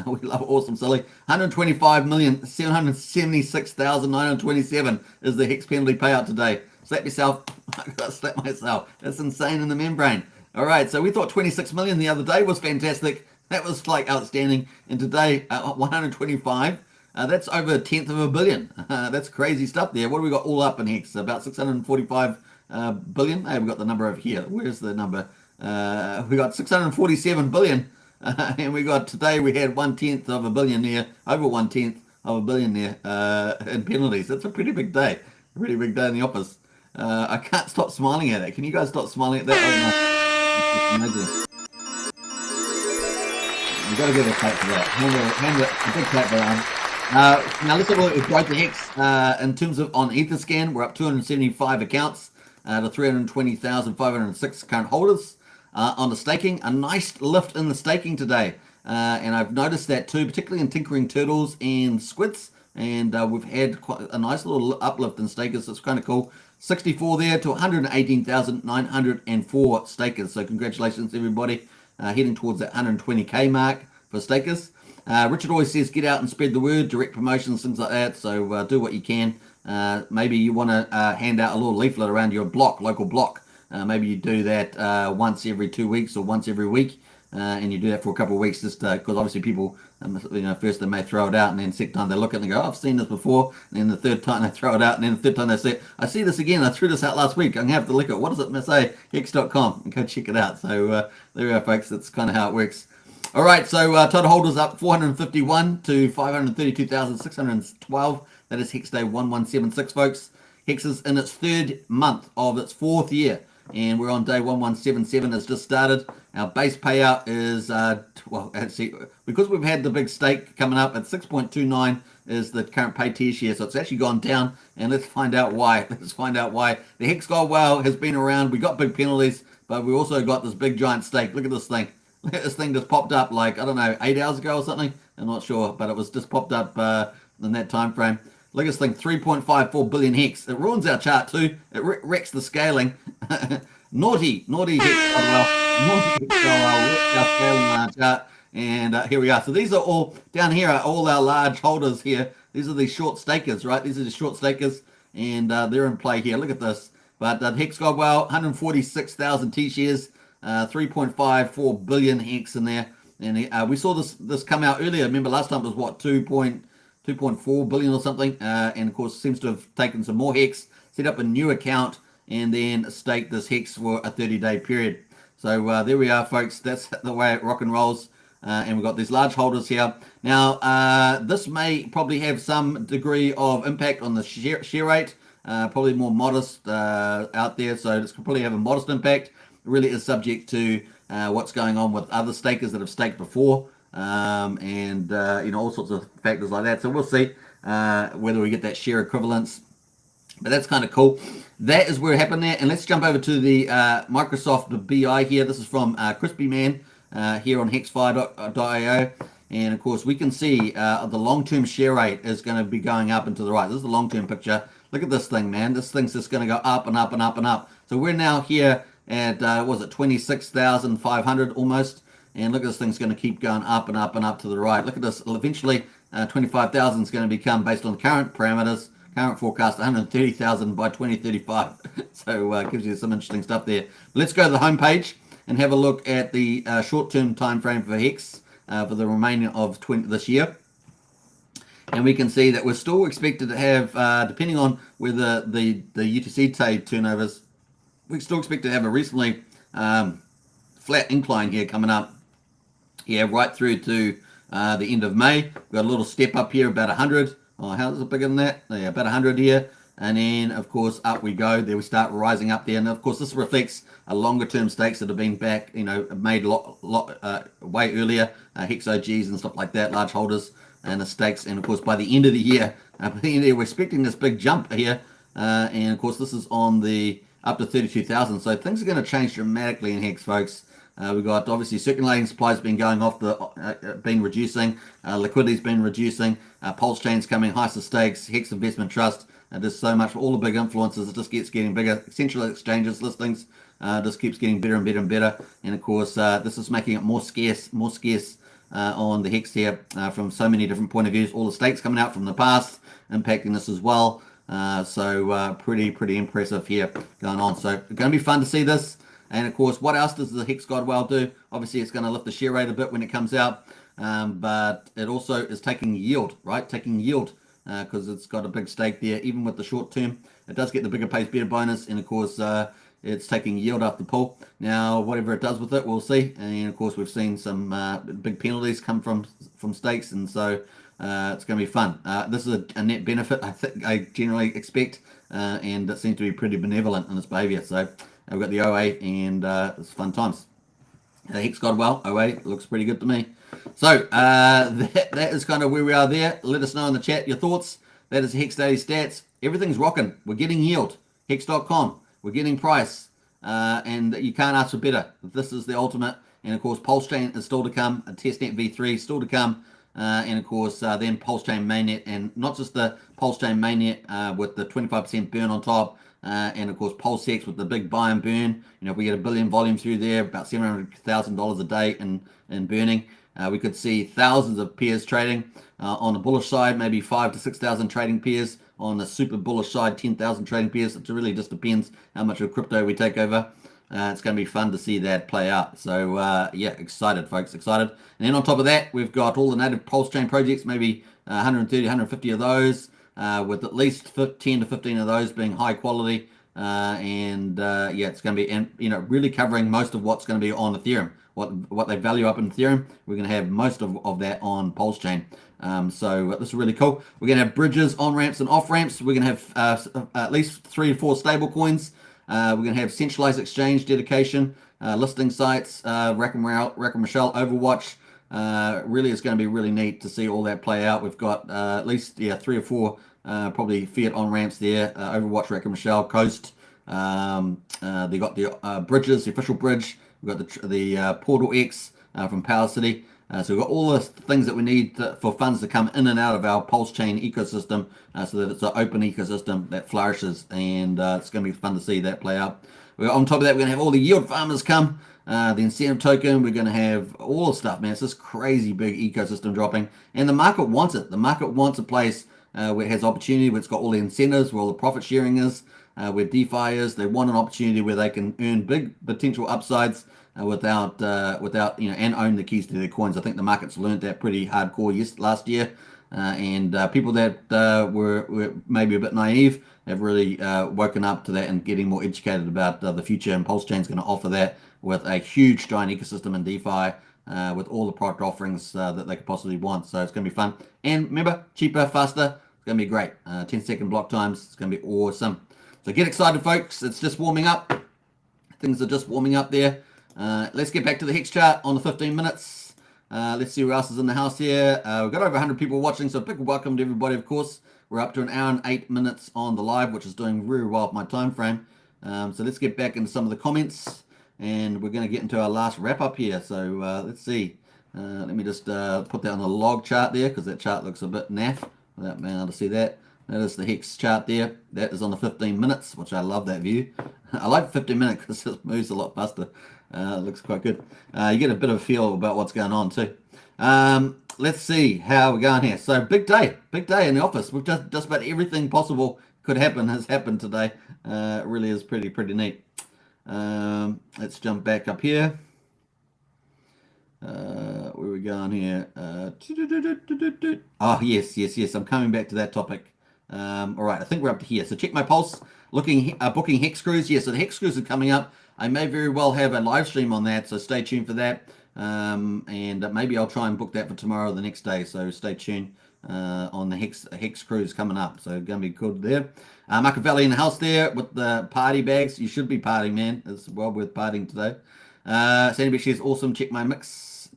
We love awesome silly. 125,776,927 is the Hex penalty payout today. Slap yourself. I gotta slap myself. That's insane in the membrane. All right, so we thought 26 million the other day was fantastic. That was like outstanding. And today, 125. That's over 1/10 of a billion. That's crazy stuff there. What do we got all up in Hex? About 645 billion. Hey, we got the number over here. Where's the number? We got 647 billion. And we got today we had 1/10 of a billion there, over 1/10 of a billion there in penalties. That's a pretty big day. A pretty big day in the office. I can't stop smiling at it. Can you guys stop smiling at that? Oh, no. You've got to give a clap for that. Hand it a big clap around. Now let's have a look at Growth Hex. In terms of on Etherscan, we're up 275 accounts to 320,506 current holders. On the staking, a nice lift in the staking today. And I've noticed that too, particularly in Tinkering Turtles and Squids. And we've had quite a nice little uplift in stakers. So it's kind of cool. 64 there to 118,904 stakers. So congratulations, everybody. Heading towards that 120K mark for stakers. Richard always says get out and spread the word, direct promotions, things like that. So do what you can. Maybe you want to hand out a little leaflet around your block, local block. Maybe you do that once every 2 weeks or once every week, and you do that for a couple of weeks, just because obviously people, first they may throw it out, and then second time they look at it and they go, oh, I've seen this before, and then the third time they throw it out, and then the third time they say, I see this again, I threw this out last week, I'm gonna have to look at it. What does it say? Hex.com, and go check it out. So there we are, folks. That's kind of how it works. All right, so total holders up 451 to 532,612. That is Hex Day 1176, folks. Hex is in its 3rd month of its 4th year. and we're on day 1177. It's just started. Our base payout is well, actually, because we've had the big stake coming up at 6.29 is the current pay tier share, so it's actually gone down. And let's find out why. Let's find out why. The Hex Gold Whale has been around. We got big penalties, but we also got this big giant stake. Look at this thing. This thing just popped up like, I don't know, 8 hours ago or something. I'm not sure, but it was just popped up in that time frame. Look at this thing, 3.54 billion hex. It ruins our chart too. It wrecks the scaling. naughty Hex Gold Whale. Naughty Hex Gold Whale wrecks our scaling chart. And here we are. So these are all, down here are all our large holders here. These are the short stakers, right? These are the short stakers, and they're in play here. Look at this. But the Hex Gold Whale, 146,000 T-shares, 3.54 billion hex in there. And we saw this come out earlier. Remember last time it was what, 2.4 billion or something. And of course seems to have taken some more hex, set up a new account, and then staked this hex for a 30-day period. So there we are, folks. That's the way it rock and rolls. And we've got these large holders here. Now, this may probably have some degree of impact on the share rate. Probably more modest out there. So this could probably have a modest impact. It really is subject to what's going on with other stakers that have staked before, and all sorts of factors like that. So we'll see whether we get that share equivalence. But that's kind of cool. That is where it happened there. And let's jump over to the Microsoft BI here. This is from Crispy Man here on hexfire.io. And of course, we can see the long-term share rate is going to be going up and to the right. This is the long-term picture. Look at this thing, man. This thing's just going to go up and up and up and up. So we're now here at, was it 26,500 almost? And look at this thing's going to keep going up and up and up to the right. Look at this. Eventually, 25,000 is going to become, based on current parameters, current forecast, 130,000 by 2035. So it gives you some interesting stuff there. Let's go to the homepage and have a look at the short-term time frame for Hex for the remainder of this year. And we can see that we're still expected to have, depending on where the UTC trade turnovers, we still expect to have a reasonably flat incline here coming up here right through to the end of May. We've got a little step up here, about 100. Oh, how is it bigger than that? Yeah, about 100 here. And then, of course, up we go. There we start rising up there. And, of course, this reflects a longer-term stakes that have been back, made way earlier, Hex OGs and stuff like that, large holders and the stakes. And, of course, by the end of the year, we're expecting this big jump here. And, of course, this is on the up to 32,000. So things are going to change dramatically in Hex, folks. We've got, obviously, circulating supply has been going off, been reducing. Liquidity's been reducing. Pulsechain's coming, HISA stakes, Hex Investment Trust. There's so much for all the big influencers. It just keeps getting bigger. Central exchanges listings just keeps getting better and better and better. And, of course, this is making it more scarce on the Hex here from so many different point of views. All the stakes coming out from the past impacting this as well. So pretty impressive here going on. So it's going to be fun to see this. And of course, what else does the Hex Gold Whale do? Obviously, it's going to lift the share rate a bit when it comes out, but it also is taking yield, right? Taking yield because it's got a big stake there. Even with the short term, it does get the bigger pays better bonus, and of course, it's taking yield off the pull. Now, whatever it does with it, we'll see. And of course, we've seen some big penalties come from stakes, and so it's going to be fun. This is a net benefit, I generally expect, and it seems to be pretty benevolent in its behavior. So we've got the OA, and it's fun times. Hex Gold Whale, OA, looks pretty good to me. So that is kind of where we are there. Let us know in the chat your thoughts. That is Hex Daily Stats. Everything's rocking. We're getting yield. Hex.com. We're getting price. And you can't ask for better. This is the ultimate. And of course, Pulsechain is still to come. A testnet V3 still to come. And of course, then Pulsechain mainnet, and not just the Pulsechain mainnet with the 25% burn on top. And of course, Pulse Hex with the big buy and burn. If we get 1 billion volume through there, about $700,000 a day in burning, we could see thousands of pairs trading on the bullish side, maybe 5,000 to 6,000 trading pairs. On the super bullish side, 10,000 trading pairs. It really just depends how much of crypto we take over. It's going to be fun to see that play out. So yeah, excited, folks, excited. And then on top of that, we've got all the native Pulsechain projects, maybe 130, 150 of those. With at least 10 to 15 of those being high quality, and yeah, it's going to be, and really covering most of what's going to be on Ethereum. What they value up in Ethereum, we're going to have most of that on Pulsechain. So this is really cool. We're going to have bridges, on ramps, and off ramps. We're going to have at least 3 or 4 stable coins. We're going to have centralized exchange dedication, listing sites, Rack and Michelle, Overwatch. Really, it's going to be really neat to see all that play out. We've got at least 3 or 4 probably fiat on ramps there. Overwatch, Rack and Michelle, Coast. They got the bridges, the official bridge. We've got the Portal X from Power City. So we've got all the things that we need for funds to come in and out of our Pulsechain ecosystem, so that it's an open ecosystem that flourishes, and it's going to be fun to see that play out. On top of that, we're going to have all the yield farmers come, the incentive token. We're going to have all the stuff, man. It's this crazy big ecosystem dropping, and the market wants it. The market wants a place where it has opportunity, where it's got all the incentives, where all the profit sharing is, where DeFi is. They want an opportunity where they can earn big potential upsides without and own the keys to their coins. I think the market's learned that pretty hardcore last year, and people that were maybe a bit naive have really woken up to that and getting more educated about the future. And Pulsechain is going to offer that with a huge giant ecosystem in DeFi, with all the product offerings that they could possibly want. So it's going to be fun, and remember, cheaper, faster. It's going to be great. 10-second block times. It's going to be awesome. So get excited, folks. It's just warming up. Things are just warming up there. Let's get back to the Hex chart on the 15 minutes. Let's see who else is in the house here. We've got over 100 people watching, so big welcome to everybody, of course. We're up to 1 hour and 8 minutes on the live, which is doing really well with my time frame. So let's get back into some of the comments, and we're going to get into our last wrap up here. So let's see. Let me just put that on the log chart there, because that chart looks a bit naff without being able to see that. That is the Hex chart there. That is on the 15 minutes, which I love that view. I like 15 minutes because it moves a lot faster. It looks quite good. You get a bit of a feel about what's going on too. Let's see how we're going here. So big day in the office. We've just about everything possible could happen has happened today. It really is pretty neat. Let's jump back up here. Where are we going here? Oh, yes. I'm coming back to that topic. All right, I think we're up to here. So check my pulse. Booking Hex Cruise. Yeah, so the Hex Cruise are coming up. I may very well have a live stream on that, so stay tuned for that. And maybe I'll try and book that for tomorrow or the next day. So stay tuned on the Hex Cruise coming up. So going to be good there. Machiavelli in the house there with the party bags. You should be partying, man. It's well worth partying today. Sandy Beach says, awesome. Check my mix.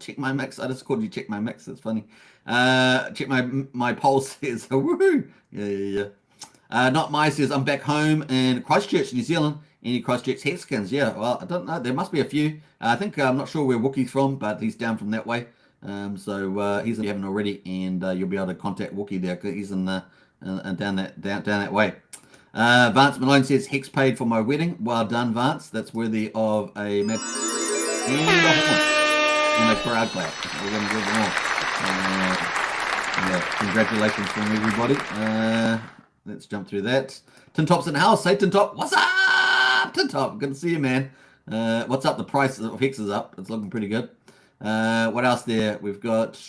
I just called you check my mix. That's funny. Check my pulse says, woohoo. Yeah. Not my says, I'm back home in Christchurch, New Zealand. Any Christchurch Hexkins? Yeah, well, I don't know. There must be a few. I think, I'm not sure where Wookie's from, but he's down from that way. So he's if you haven't already, and you'll be able to contact Wookie there, because he's in down that way. Vance Malone says, Hex paid for my wedding. Well done, Vance. That's worthy of a match. And a crowd clap. We're going to give them all. Congratulations from everybody. Let's jump through that. Tin Top's in the house. Hey, Tin Top. What's up, Tin Top? Good to see you, man. What's up? The price of Hex is up. It's looking pretty good. What else there? We've got,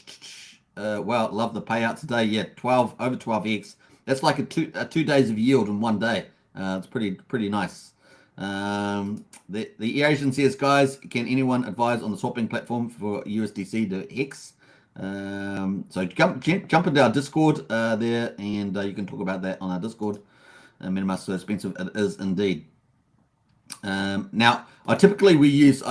well, love the payout today. Yeah, over 12 Hex. That's like a 2 days of yield in 1 day. It's pretty nice. The Asian says, guys, can anyone advise on the swapping platform for USDC to Hex? So jump into our Discord there, and you can talk about that on our Discord. MetaMask so expensive it is indeed. Now, I tell people to use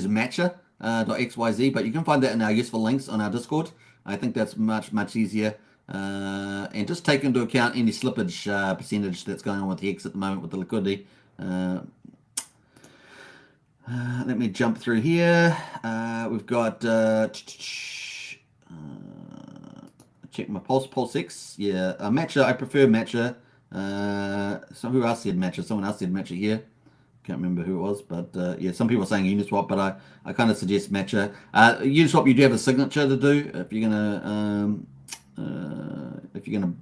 matcha.xyz, but you can find that in our useful links on our Discord. I think that's much easier. And just take into account any slippage percentage that's going on with Hex at the moment with the liquidity. Let me jump through here. We've got check my Pulse X. Yeah, matcha. I prefer matcha. So who else said matcha? Someone else said matcha here. Can't remember who it was, but yeah, some people are saying Uniswap, but I kind of suggest matcha. Uniswap, you do have a signature to do if you're gonna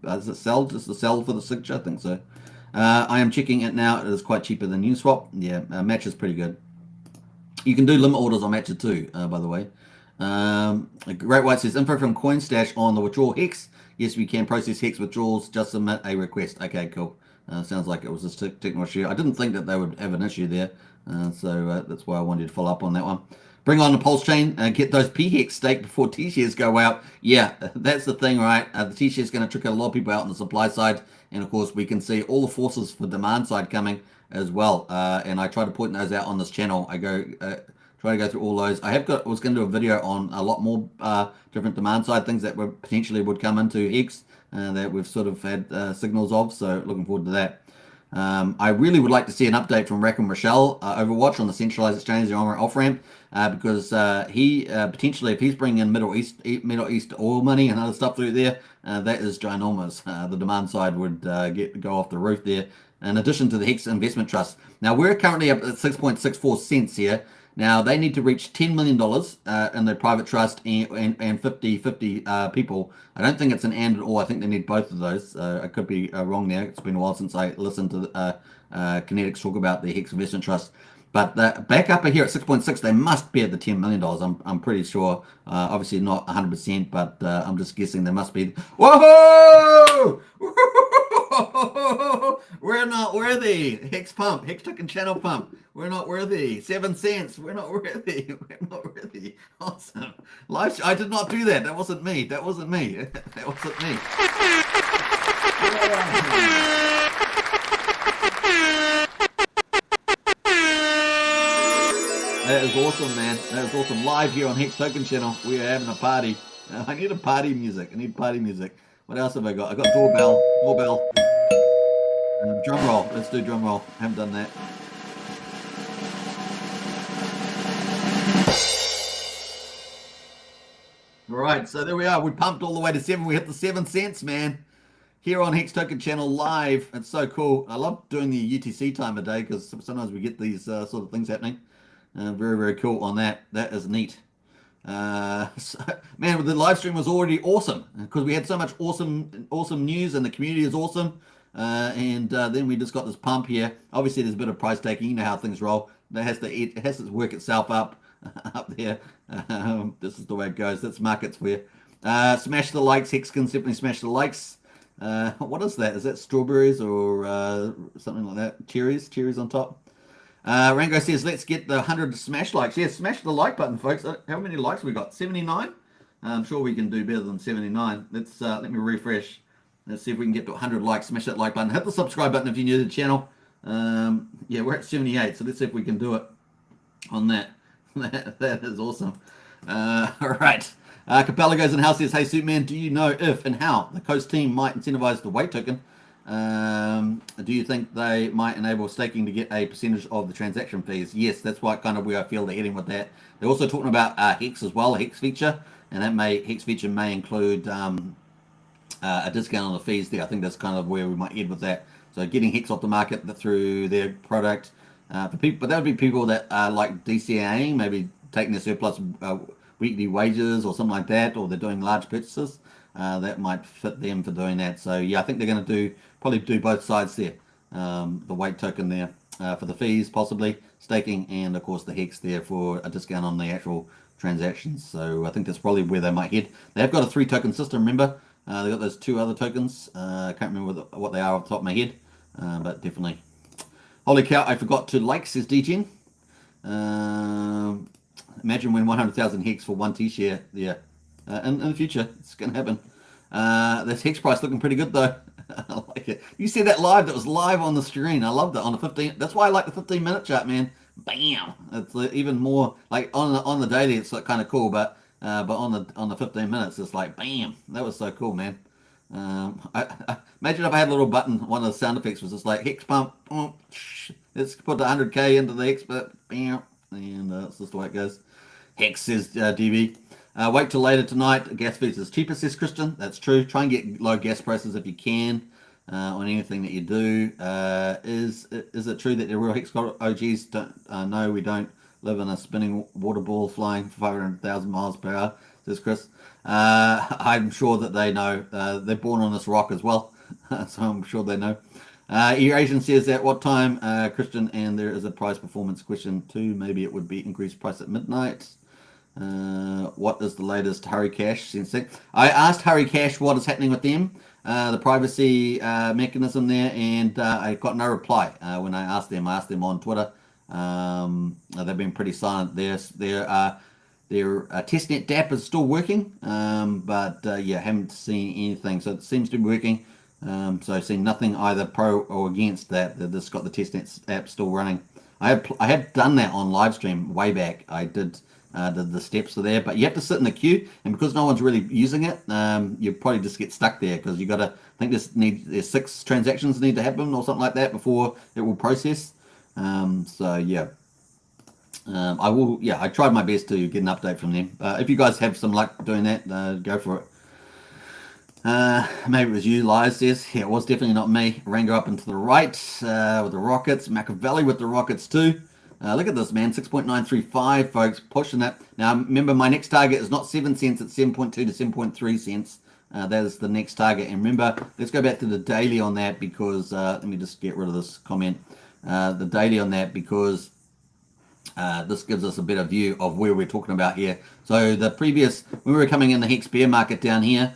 does it sell? Does it sell for the signature? I think so. I am checking it now. It is quite cheaper than Uniswap. Yeah, matcha is pretty good. You can do limit orders on matcha too, by the way. Great White says, info from CoinStash on the withdrawal Hex. Yes, we can process Hex withdrawals. Just submit a request. Okay, cool. Sounds like it was this technical issue. I didn't think that they would have an issue there. So that's why I wanted to follow up on that one. bring on the Pulsechain and get those P-Hex staked before T-shares go out. Yeah, that's the thing, right? The T-share is going to trick a lot of people out on the supply side. And, of course, we can see all the forces for demand side coming as well. And I try to point those out on this channel. I go try to go through all those. I was going to do a video on a lot more different demand side things that would potentially would come into Hex that we've sort of had signals of. So looking forward to that. I really would like to see an update from Rack and Rochelle Overwatch on the centralized exchange, the on off ramp, because he potentially, if he's bringing in Middle East oil money and other stuff through there, that is ginormous. The demand side would go off the roof there. In addition to the Hex Investment Trust. Now we're currently up at 6.64 cents here. Now they need to reach $10 million in their private trust and 50-50 people. I don't think it's an and or. I think they need both of those. I could be wrong there. It's been a while since I listened to Kinetics talk about the Hex Investment Trust. But back up here at 6.6, they must be at the $10 million. I'm pretty sure. Obviously not 100%, but I'm just guessing they must be. Whoa! We're not worthy. Hex pump, Hex Token channel pump. We're not worthy. 7 cents. We're not worthy. We're not worthy. Awesome. I did not do that. That wasn't me. That wasn't me. That wasn't me. That is awesome, man. That is awesome. Live here on Hex Token channel. We are having a party. I need a party music. I need party music. What else have I got? I got doorbell. Doorbell. Drum roll. Let's do drum roll. I haven't done that. All right, so there we are. We pumped all the way to 7. We hit the 7 cents, man. Here on Hex Token channel live. It's so cool. I love doing the UTC time of day because sometimes we get these sort of things happening. Very, very cool on that. That is neat. So, man, the live stream was already awesome because we had so much awesome news and the community is awesome. And then we just got this pump here. Obviously, there's a bit of price taking. You know how things roll. It has to work itself up there. This is the way it goes. That's markets for you. Smash the likes. Hex can simply smash the likes. What is that? Is that strawberries or something like that? Cherries on top. Rango says, let's get the 100 smash likes. Yeah, smash the like button, folks. How many likes we got? 79? I'm sure we can do better than 79. Let me refresh. Let's see if we can get to 100 likes. Smash that like button. Hit the subscribe button if you're new to the channel. Yeah, we're at 78, so let's see if we can do it on that. That is awesome. All right. Capella goes in house says, hey, Superman, do you know if and how the Coast team might incentivize the weight token? Do you think they might enable staking to get a percentage of the transaction fees? Yes, that's why kind of where I feel they're heading with that. They're also talking about Hex as well, a Hex feature, and Hex feature may include a discount on the fees there. I think that's kind of where we might head with that. So getting Hex off the market through their product for people, but that would be people that are like DCAing, maybe taking their surplus weekly wages or something like that, or they're doing large purchases. That might fit them for doing that. So yeah, I think they're going to probably do both sides there. The weight token there for the fees, possibly staking, and of course the Hex there for a discount on the actual transactions. So I think that's probably where they might head. They have got a 3 token system. Remember, they got those 2 other tokens. I can't remember what they are off the top of my head, but definitely. Holy cow! I forgot to like, says DGen. Imagine when 100,000 Hex for 1 T-share. Yeah. In the future, it's going to happen. This Hex price looking pretty good though. I like it. You see that live? That was live on the screen. I loved it on the 15. That's why I like the 15-minute chart, man. Bam! It's even more like on the daily. It's like kind of cool, but on the 15 minutes, it's like bam. That was so cool, man. Imagine if I had a little button. One of the sound effects was just like Hex pump. Let's put the 100K into the Hex, but bam, and that's just the way it goes. Hex says DB. Wait till later tonight. Gas fees is cheaper, says Christian. That's true. Try and get low gas prices if you can on anything that you do. Is it true that the real Hex OGs don't? No, we don't live in a spinning water ball flying 500,000 miles per hour, says Chris. I'm sure that they know. They're born on this rock as well, so I'm sure they know. Eurasian says at what time, Christian, and there is a price performance question too. Maybe it would be increased price at midnight. What is the latest Hurry Cash sensing? I asked Hurry Cash what is happening with them, the privacy mechanism there, and I got no reply when I asked them on Twitter. They've been pretty silent. Their testnet DApp is still working, but yeah, haven't seen anything. So it seems to be working. So I've seen nothing either pro or against that. They've just got the testnet app still running. I have done that on live stream way back. I did the steps are there, but you have to sit in the queue, and because no one's really using it, you probably just get stuck there because you got to. I think there's 6 transactions need to happen or something like that before it will process. So yeah. I tried my best to get an update from them. If you guys have some luck doing that, go for it. Maybe it was you, Lies says. Yeah, it was definitely not me. Rango up into the right with the rockets. Machiavelli with the rockets too. Look at this, man. 6.935, folks. Pushing it. Now, remember, my next target is not 7 cents. It's 7.2 to 7.3 cents. That is the next target. And remember, let's go back to the daily on that because, let me just get rid of this comment. The daily on that because this gives us a better view of where we're talking about here. So the previous, when we were coming in the Hex bear market down here,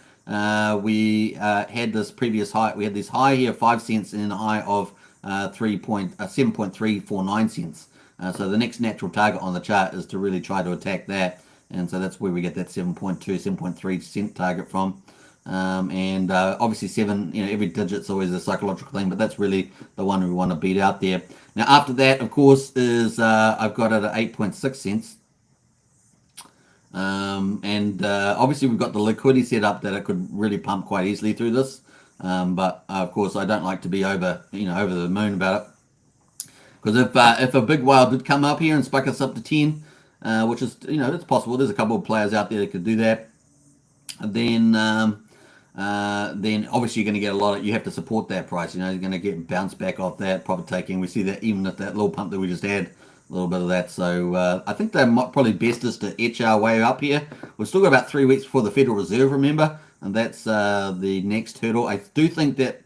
we had this previous high. We had this high here of 5 cents and a high of 7.349 cents. So the next natural target on the chart is to really try to attack that. And so that's where we get that 7.2, 7.3 cent target from. And obviously 7, every digit's always a psychological thing, but that's really the one we want to beat out there. Now after that, of course, is I've got it at 8.6 cents. Obviously we've got the liquidity set up that it could really pump quite easily through this. But of course I don't like to be over the moon about it. Because if a big whale did come up here and spike us up to 10, which is, it's possible. There's a couple of players out there that could do that. And then obviously you're going to get a lot of, you have to support that price. You're going to get bounced back off that profit taking. We see that even at that little pump that we just had, a little bit of that. So I think they're probably best is to etch our way up here. We've still got about 3 weeks before the Federal Reserve, remember, and that's the next hurdle. I do think that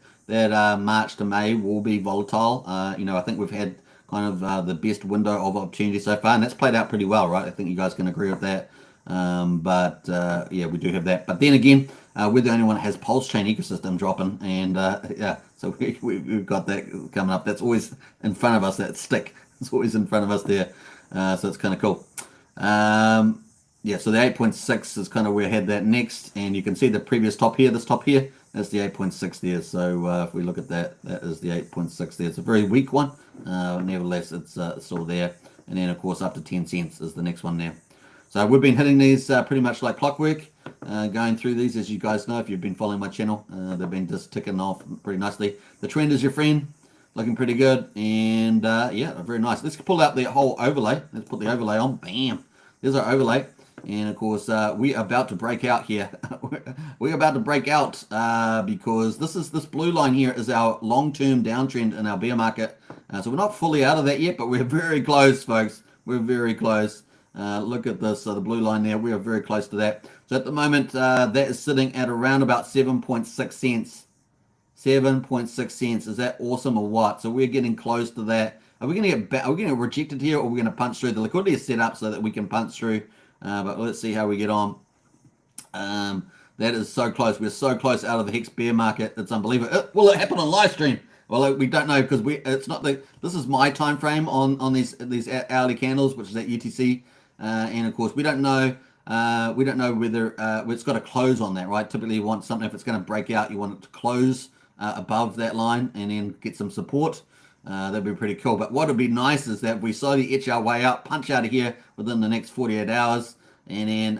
March to May will be volatile. I think we've had kind of the best window of opportunity so far, and that's played out pretty well, right? I think you guys can agree with that. Yeah, we do have that. But then again, we're the only one that has Pulsechain ecosystem dropping, and yeah, so we've got that coming up. That's always in front of us, that stick. It's always in front of us there. So it's kind of cool. Yeah, so the 8.6 is kind of where I had that next, and you can see the previous top here, this top here, that's the 8.6 there. So if we look at that, that is the 8.6 there. It's a very weak one. Nevertheless, it's still there. And then, of course, up to 10 cents is the next one there. So we've been hitting these pretty much like clockwork, going through these, as you guys know, if you've been following my channel. They've been just ticking off pretty nicely. The trend is your friend, looking pretty good. And yeah, very nice. Let's pull out the whole overlay. Let's put the overlay on. Bam. There's our overlay. And of course, we are about to break out here. We're about to break out because this blue line here is our long-term downtrend in our bear market. So we're not fully out of that yet, but we're very close, folks. We're very close. Look at this, the blue line there. We are very close to that. So at the moment, that is sitting at around about 7.6 cents. 7.6 cents. Is that awesome or what? So we're getting close to that. Are we going to get are we going to get rejected here, or are we going to punch through? The liquidity is set up so that we can punch through. But let's see how we get on. That is so close. We're so close out of the Hex bear market. It's unbelievable. Will it happen on live stream? Well, we don't know because it's not this is my time frame on these hourly candles, which is at UTC, and of course we don't know whether it's got to close on that, right? Typically, you want something, if it's going to break out, you want it to close above that line and then get some support. That'd be pretty cool. But what would be nice is that we slowly etch our way up, punch out of here within the next 48 hours, and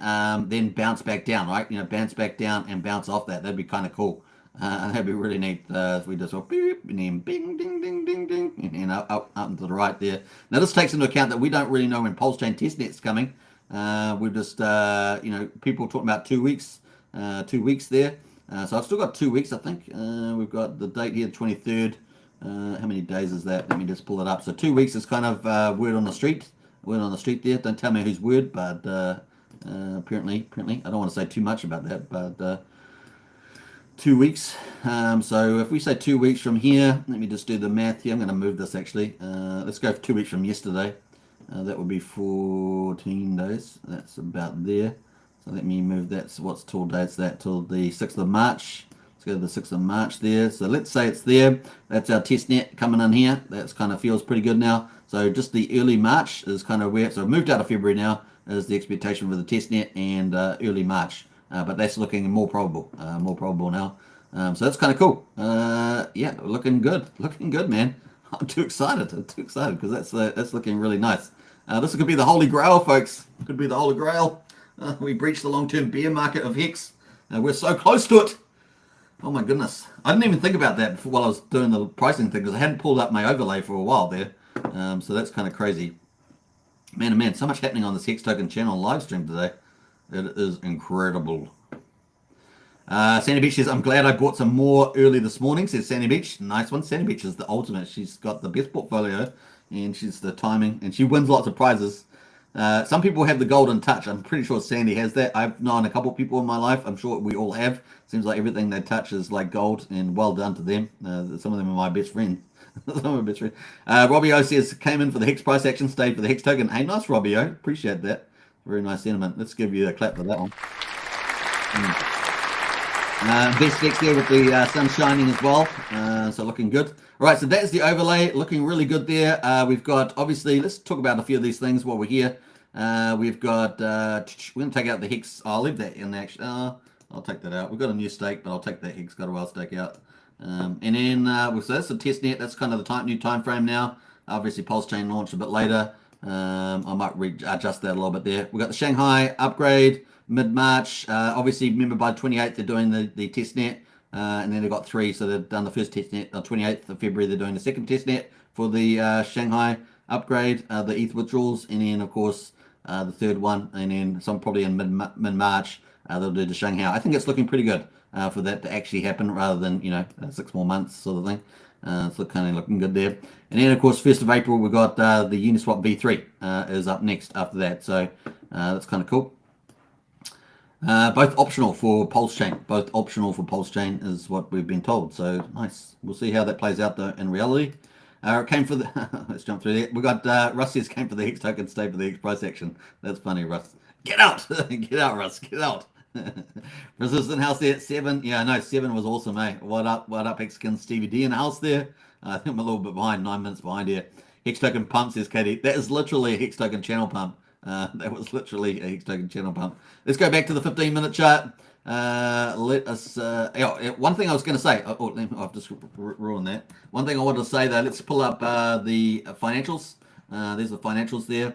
then bounce back down, right? Bounce back down and bounce off that. That'd be kind of cool. And that'd be really neat if we just go beep and then bing, ding, ding, ding, ding, and up and to the right there. Now this takes into account that we don't really know when Pulsechain testnet's coming. We've just people talking about 2 weeks, 2 weeks there. So I've still got 2 weeks, I think. We've got the date here, 23rd. How many days is that? Let me just pull it up. So 2 weeks is kind of word on the street. Word on the street there. Don't tell me whose word, but apparently, I don't want to say too much about that, but 2 weeks. So if we say 2 weeks from here, let me just do the math here. I'm going to move this actually. Let's go for 2 weeks from yesterday. That would be 14 days. That's about there. So let me move that. So what's till dates that till the 6th of March. Let's go to the 6th of March there. So let's say it's there. That's our test net coming in here. That's kind of feels pretty good now. So just the early March is kind of where, so I've moved out of February now is the expectation for the test net and early March. But that's looking more probable now. So that's kind of cool. Yeah, looking good, man. I'm too excited because that's looking really nice. This could be the holy grail, folks. Could be the holy grail. We breached the long-term bear market of Hex. We're so close to it. Oh my goodness. I didn't even think about that while I was doing the pricing thing because I hadn't pulled up my overlay for a while there. So that's kind of crazy. Man, oh man, so much happening on this Hex Token channel live stream today. It is incredible. Sandy Beach says, I'm glad I bought some more early this morning, says Sandy Beach. Nice one. Sandy Beach is the ultimate. She's got the best portfolio and she's the timing and she wins lots of prizes. Some people have the golden touch. I'm pretty sure Sandy has that. I've known a couple people in my life. I'm sure we all have. Seems like everything they touch is like gold and well done to them. Some of them are my best friends. Some of my best friends. Robbie O says, came in for the Hex price action, stayed for the Hex token. Hey, nice, Robbie O. Appreciate that. Very nice sentiment. Let's give you a clap for that one. Best Hex there with the sun shining as well. So looking good. All right, so that's the overlay. Looking really good there. We've got, obviously, let's talk about a few of these things while we're here. We've got, we're going to take out the Hex. I'll leave that in action. I'll take that out. We've got a new stake, but I'll take that Hex got a while stake out. And then, so that's the test net. That's kind of the new time frame now. Obviously, Pulsechain launched a bit later. I might adjust that a little bit there. We've got the Shanghai upgrade mid-March. Obviously, remember by 28th, they're doing the test net. And then they've got 3, so they've done the first test net on 28th of February. They're doing the second test net for the Shanghai upgrade, the ETH withdrawals, and then, of course, the third one, and then some probably in mid-March, they'll do the Shanghai. I think it's looking pretty good for that to actually happen rather than, 6 more months sort of thing. So kind of looking good there. And then, of course, 1st of April, we've got the Uniswap V3 is up next after that. So that's kind of cool. Both optional for Pulsechain. Both optional for Pulsechain is what we've been told. So nice. We'll see how that plays out though in reality. It came for the. Let's jump through there. We got Russ says came for the Hex token, stay for the Hex price action. That's funny, Russ. Get out, get out, Russ, get out. Resistant house there at 7. Yeah, no, 7 was awesome, eh? What up, Hexkin Stevie D in the house there? I think I'm a little bit behind, 9 minutes behind here. Hex token pump says Katie. That is literally a Hex token channel pump. That was literally a Hex token channel pump. Let's go back to the 15-minute chart. Let us. One thing I was going to say. I've just ruined that. One thing I wanted to say though. Let's pull up the financials. There's the financials there.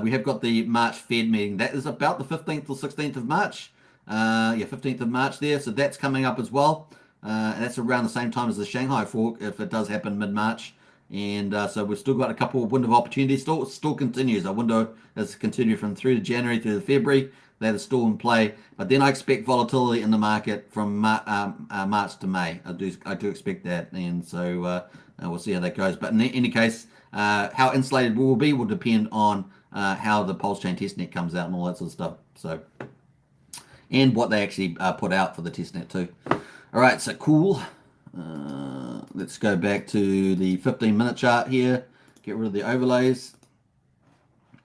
We have got the March Fed meeting. That is about the 15th or 16th of March. 15th of March there. So that's coming up as well. And that's around the same time as the Shanghai fork, if it does happen mid-March. And so we've still got a couple of window of opportunities. Still continues. Our window has continued from through to January through to February. That is still in play. But then I expect volatility in the market from March to May. I do expect that. And so we'll see how that goes. But in any case, how insulated we will be will depend on how the Pulsechain testnet comes out and all that sort of stuff. So, and what they actually put out for the testnet too. All right, so cool. Let's go back to the 15-minute chart here. Get rid of the overlays.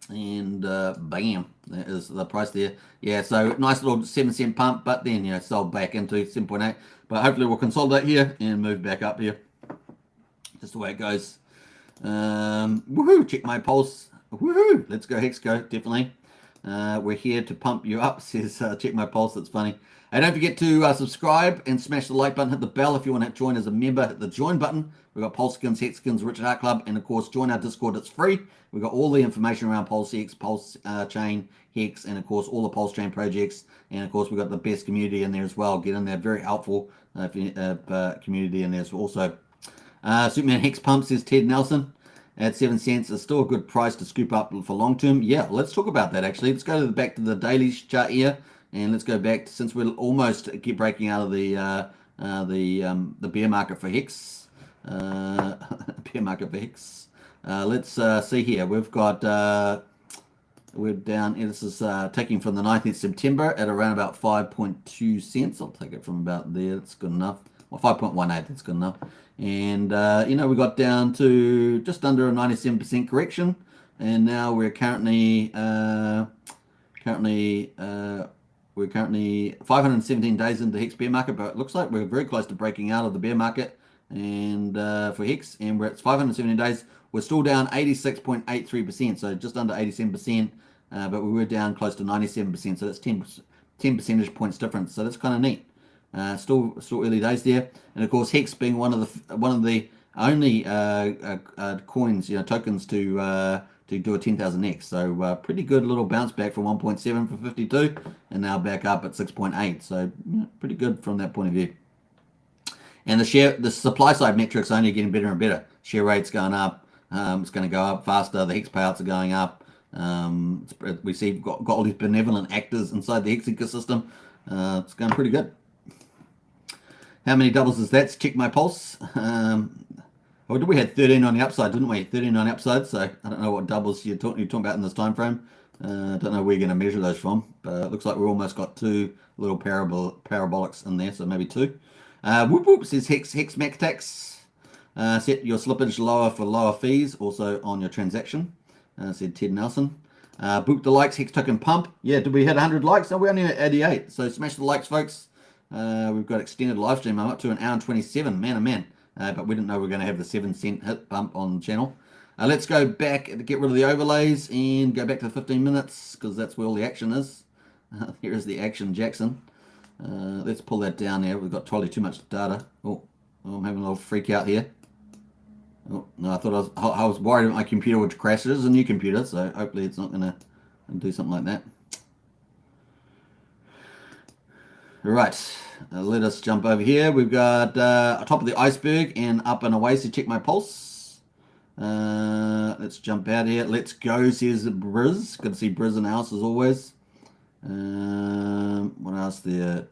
And bam, that is the price there. Yeah, so nice little 7-cent pump, but then, sold back into 7.8. But hopefully we'll consolidate here and move back up here. Just the way it goes. Woohoo, check my pulse. Woohoo, let's go Hex, go, definitely. We're here to pump you up, says check my pulse. That's funny. And don't forget to subscribe and smash the like button, hit the bell if you want to join as a member, hit the join button. We've got Pulseskins, Hexkins, Richard Hart Club, and of course join our Discord. It's free. We've got all the information around Pulsex, Pulsechain, Hex, and of course all the Pulsechain projects. And of course we've got the best community in there as well. Get in there, very helpful community in there also. Superman Hex Pump, says Ted Nelson. At 7 cents is still a good price to scoop up for long term. Yeah, let's talk about that actually. Let's go back to the daily chart here. And let's go back to, since we're almost keep breaking out of the bear market for Hex. Bear market for Hex. Let's see here. We've got we're down. This is taking from the 19th of September at around about 5.2 cents. I'll take it from about there. That's good enough. Well, 5.18. That's good enough. And we got down to just under a 97% correction, and now we're currently we're currently 517 days into the Hex bear market, but it looks like we're very close to breaking out of the bear market. And for Hex, and we're at 517 days. We're still down 86.83%, so just under 87%, but we were down close to 97%, so that's 10 percentage points difference. So that's kind of neat. Still early days there, and of course Hex being one of the only coins, tokens to do a 10,000x. So pretty good little bounce back from 1.7 for 52, and now back up at 6.8. So pretty good from that point of view. And the supply side metrics are only getting better and better. Share rate's going up. It's going to go up faster. The Hex payouts are going up. We see we've got all these benevolent actors inside the Hex ecosystem. It's going pretty good. How many doubles is that? Let's check my pulse. We had 13 on the upside, didn't we? 13 on the upside. So I don't know what doubles you're talking about in this time frame. I don't know where you're going to measure those from, but it looks like we've almost got two little parabolics in there, so maybe two. Whoop whoop says Hex max tax. Set your slippage lower for lower fees, also on your transaction. Said Ted Nelson. Boop the likes, Hex token pump. Yeah, did we hit 100 likes? No, we're only at 88. So smash the likes, folks. We've got extended live stream. I'm up to an hour and 27. Man, oh man. But we didn't know we were going to have the 7-cent hit bump on the channel. Let's go back to get rid of the overlays and go back to the 15 minutes because that's where all the action is. Here is the action, Jackson. Let's pull that down there. We've got totally too much data. Oh, I'm having a little freak out here. Oh, no, I thought I was worried my computer would crash. It is a new computer, so hopefully it's not going to do something like that. All right, let us jump over here. We've got top of the iceberg and up and away, so check my pulse. Let's jump out here. Let's go, says Briz. Good to see Briz in the house as always. What else there?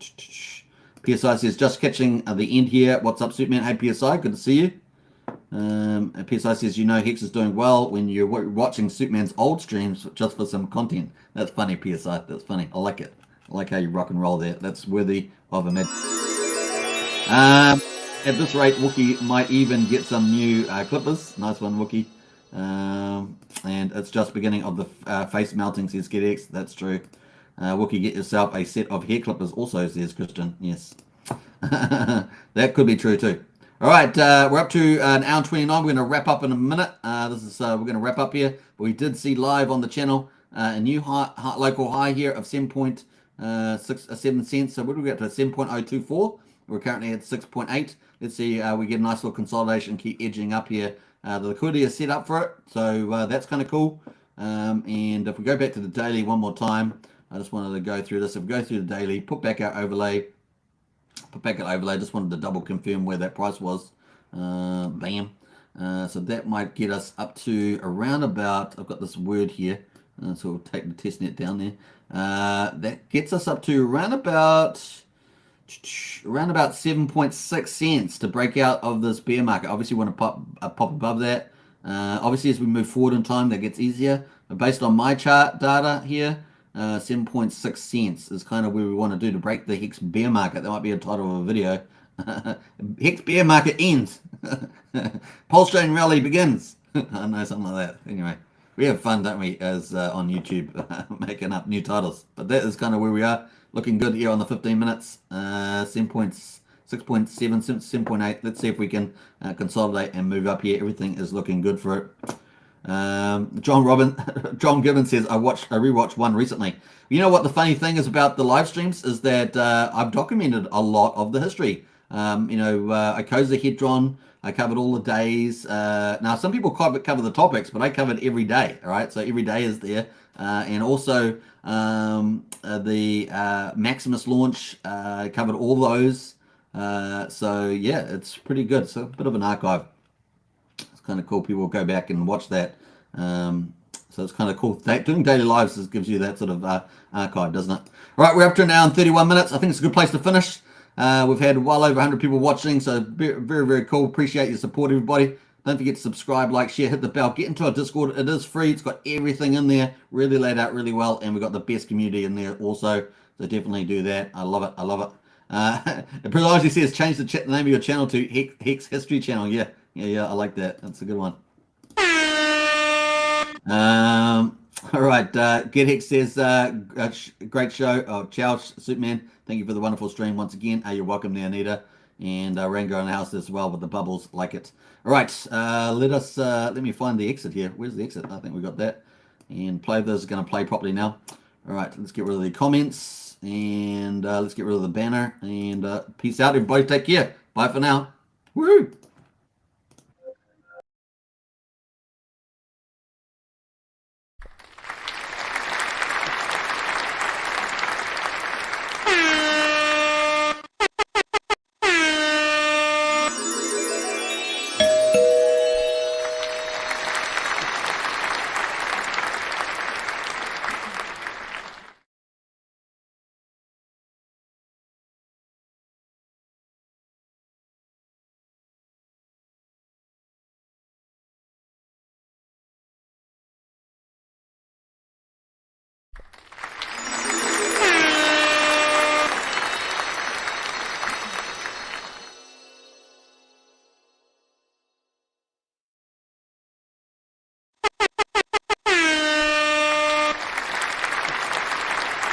PSI says, just catching the end here. What's up, Superman? Hey, PSI, good to see you. PSI says, Hex is doing well when you're watching Superman's old streams just for some content. That's funny, PSI. That's funny. I like it. I like how you rock and roll there. That's worthy of a med. At this rate, Wookie might even get some new clippers. Nice one, Wookie. And it's just beginning of the face melting, says GetX. That's true. Wookie, get yourself a set of hair clippers also, says Christian. Yes. That could be true too. All right, we're up to an hour and 29. We're going to wrap up in a minute. We're going to wrap up here. But we did see live on the channel a new local high here of 7 cents. So what do we get to? 7.024. We're currently at 6.8. Let's see. We get a nice little consolidation. Keep edging up here. The liquidity is set up for it, so that's kind of cool. And if we go back to the daily one more time, I just wanted to go through this. If we go through the daily, put back our overlay. Just wanted to double confirm where that price was. Bam. So that might get us up to around about, I've got this word here, so we'll take the test net down there. That gets us up to around about 7.6 cents to break out of this bear market. Obviously, we want to pop above that. Obviously, as we move forward in time, that gets easier. But based on my chart data here, 7.6 cents is kind of where we want to do to break the Hex bear market. That might be a title of a video. Hex bear market ends. Pulsechain rally begins. I know, something like that. Anyway, we have fun, don't we, as on YouTube, making up new titles. But that is kind of where we are. Looking good here on the 15 minutes. 6.7, 7.8. Let's see if we can consolidate and move up here. Everything is looking good for it. John Gibbons says, I rewatched one recently. You know what the funny thing is about the live streams is that I've documented a lot of the history. I closed the Hedron. I covered all the days. Now, some people cover the topics, but I covered every day. All right, so every day is there. And also the Maximus launch, covered all those. So yeah, it's pretty good. So a bit of an archive. It's kind of cool. People will go back and watch that. So it's kind of cool. Doing daily lives gives you that sort of archive, doesn't it? All right, we're up to an hour and 31 minutes. I think it's a good place to finish. We've had well over 100 people watching, so very, very cool. Appreciate your support, everybody. Don't forget to subscribe, like, share, hit the bell. Get into our Discord. It is free. It's got everything in there, really laid out really well, and we've got the best community in there also. So definitely do that. I love it. I love it. It precisely says change the name of your channel to Hex History Channel. Yeah. I like that. That's a good one. All right. Get Hex says, great show. Oh, ciao, Superman. Thank you for the wonderful stream once again. You're welcome there, Anita. And Rango in the house as well with the bubbles, like it. All right. Let me find the exit here. Where's the exit? I think we got that. And play this is going to play properly now. All right. Let's get rid of the comments. And let's get rid of the banner. And peace out, everybody. Take care. Bye for now. Woo!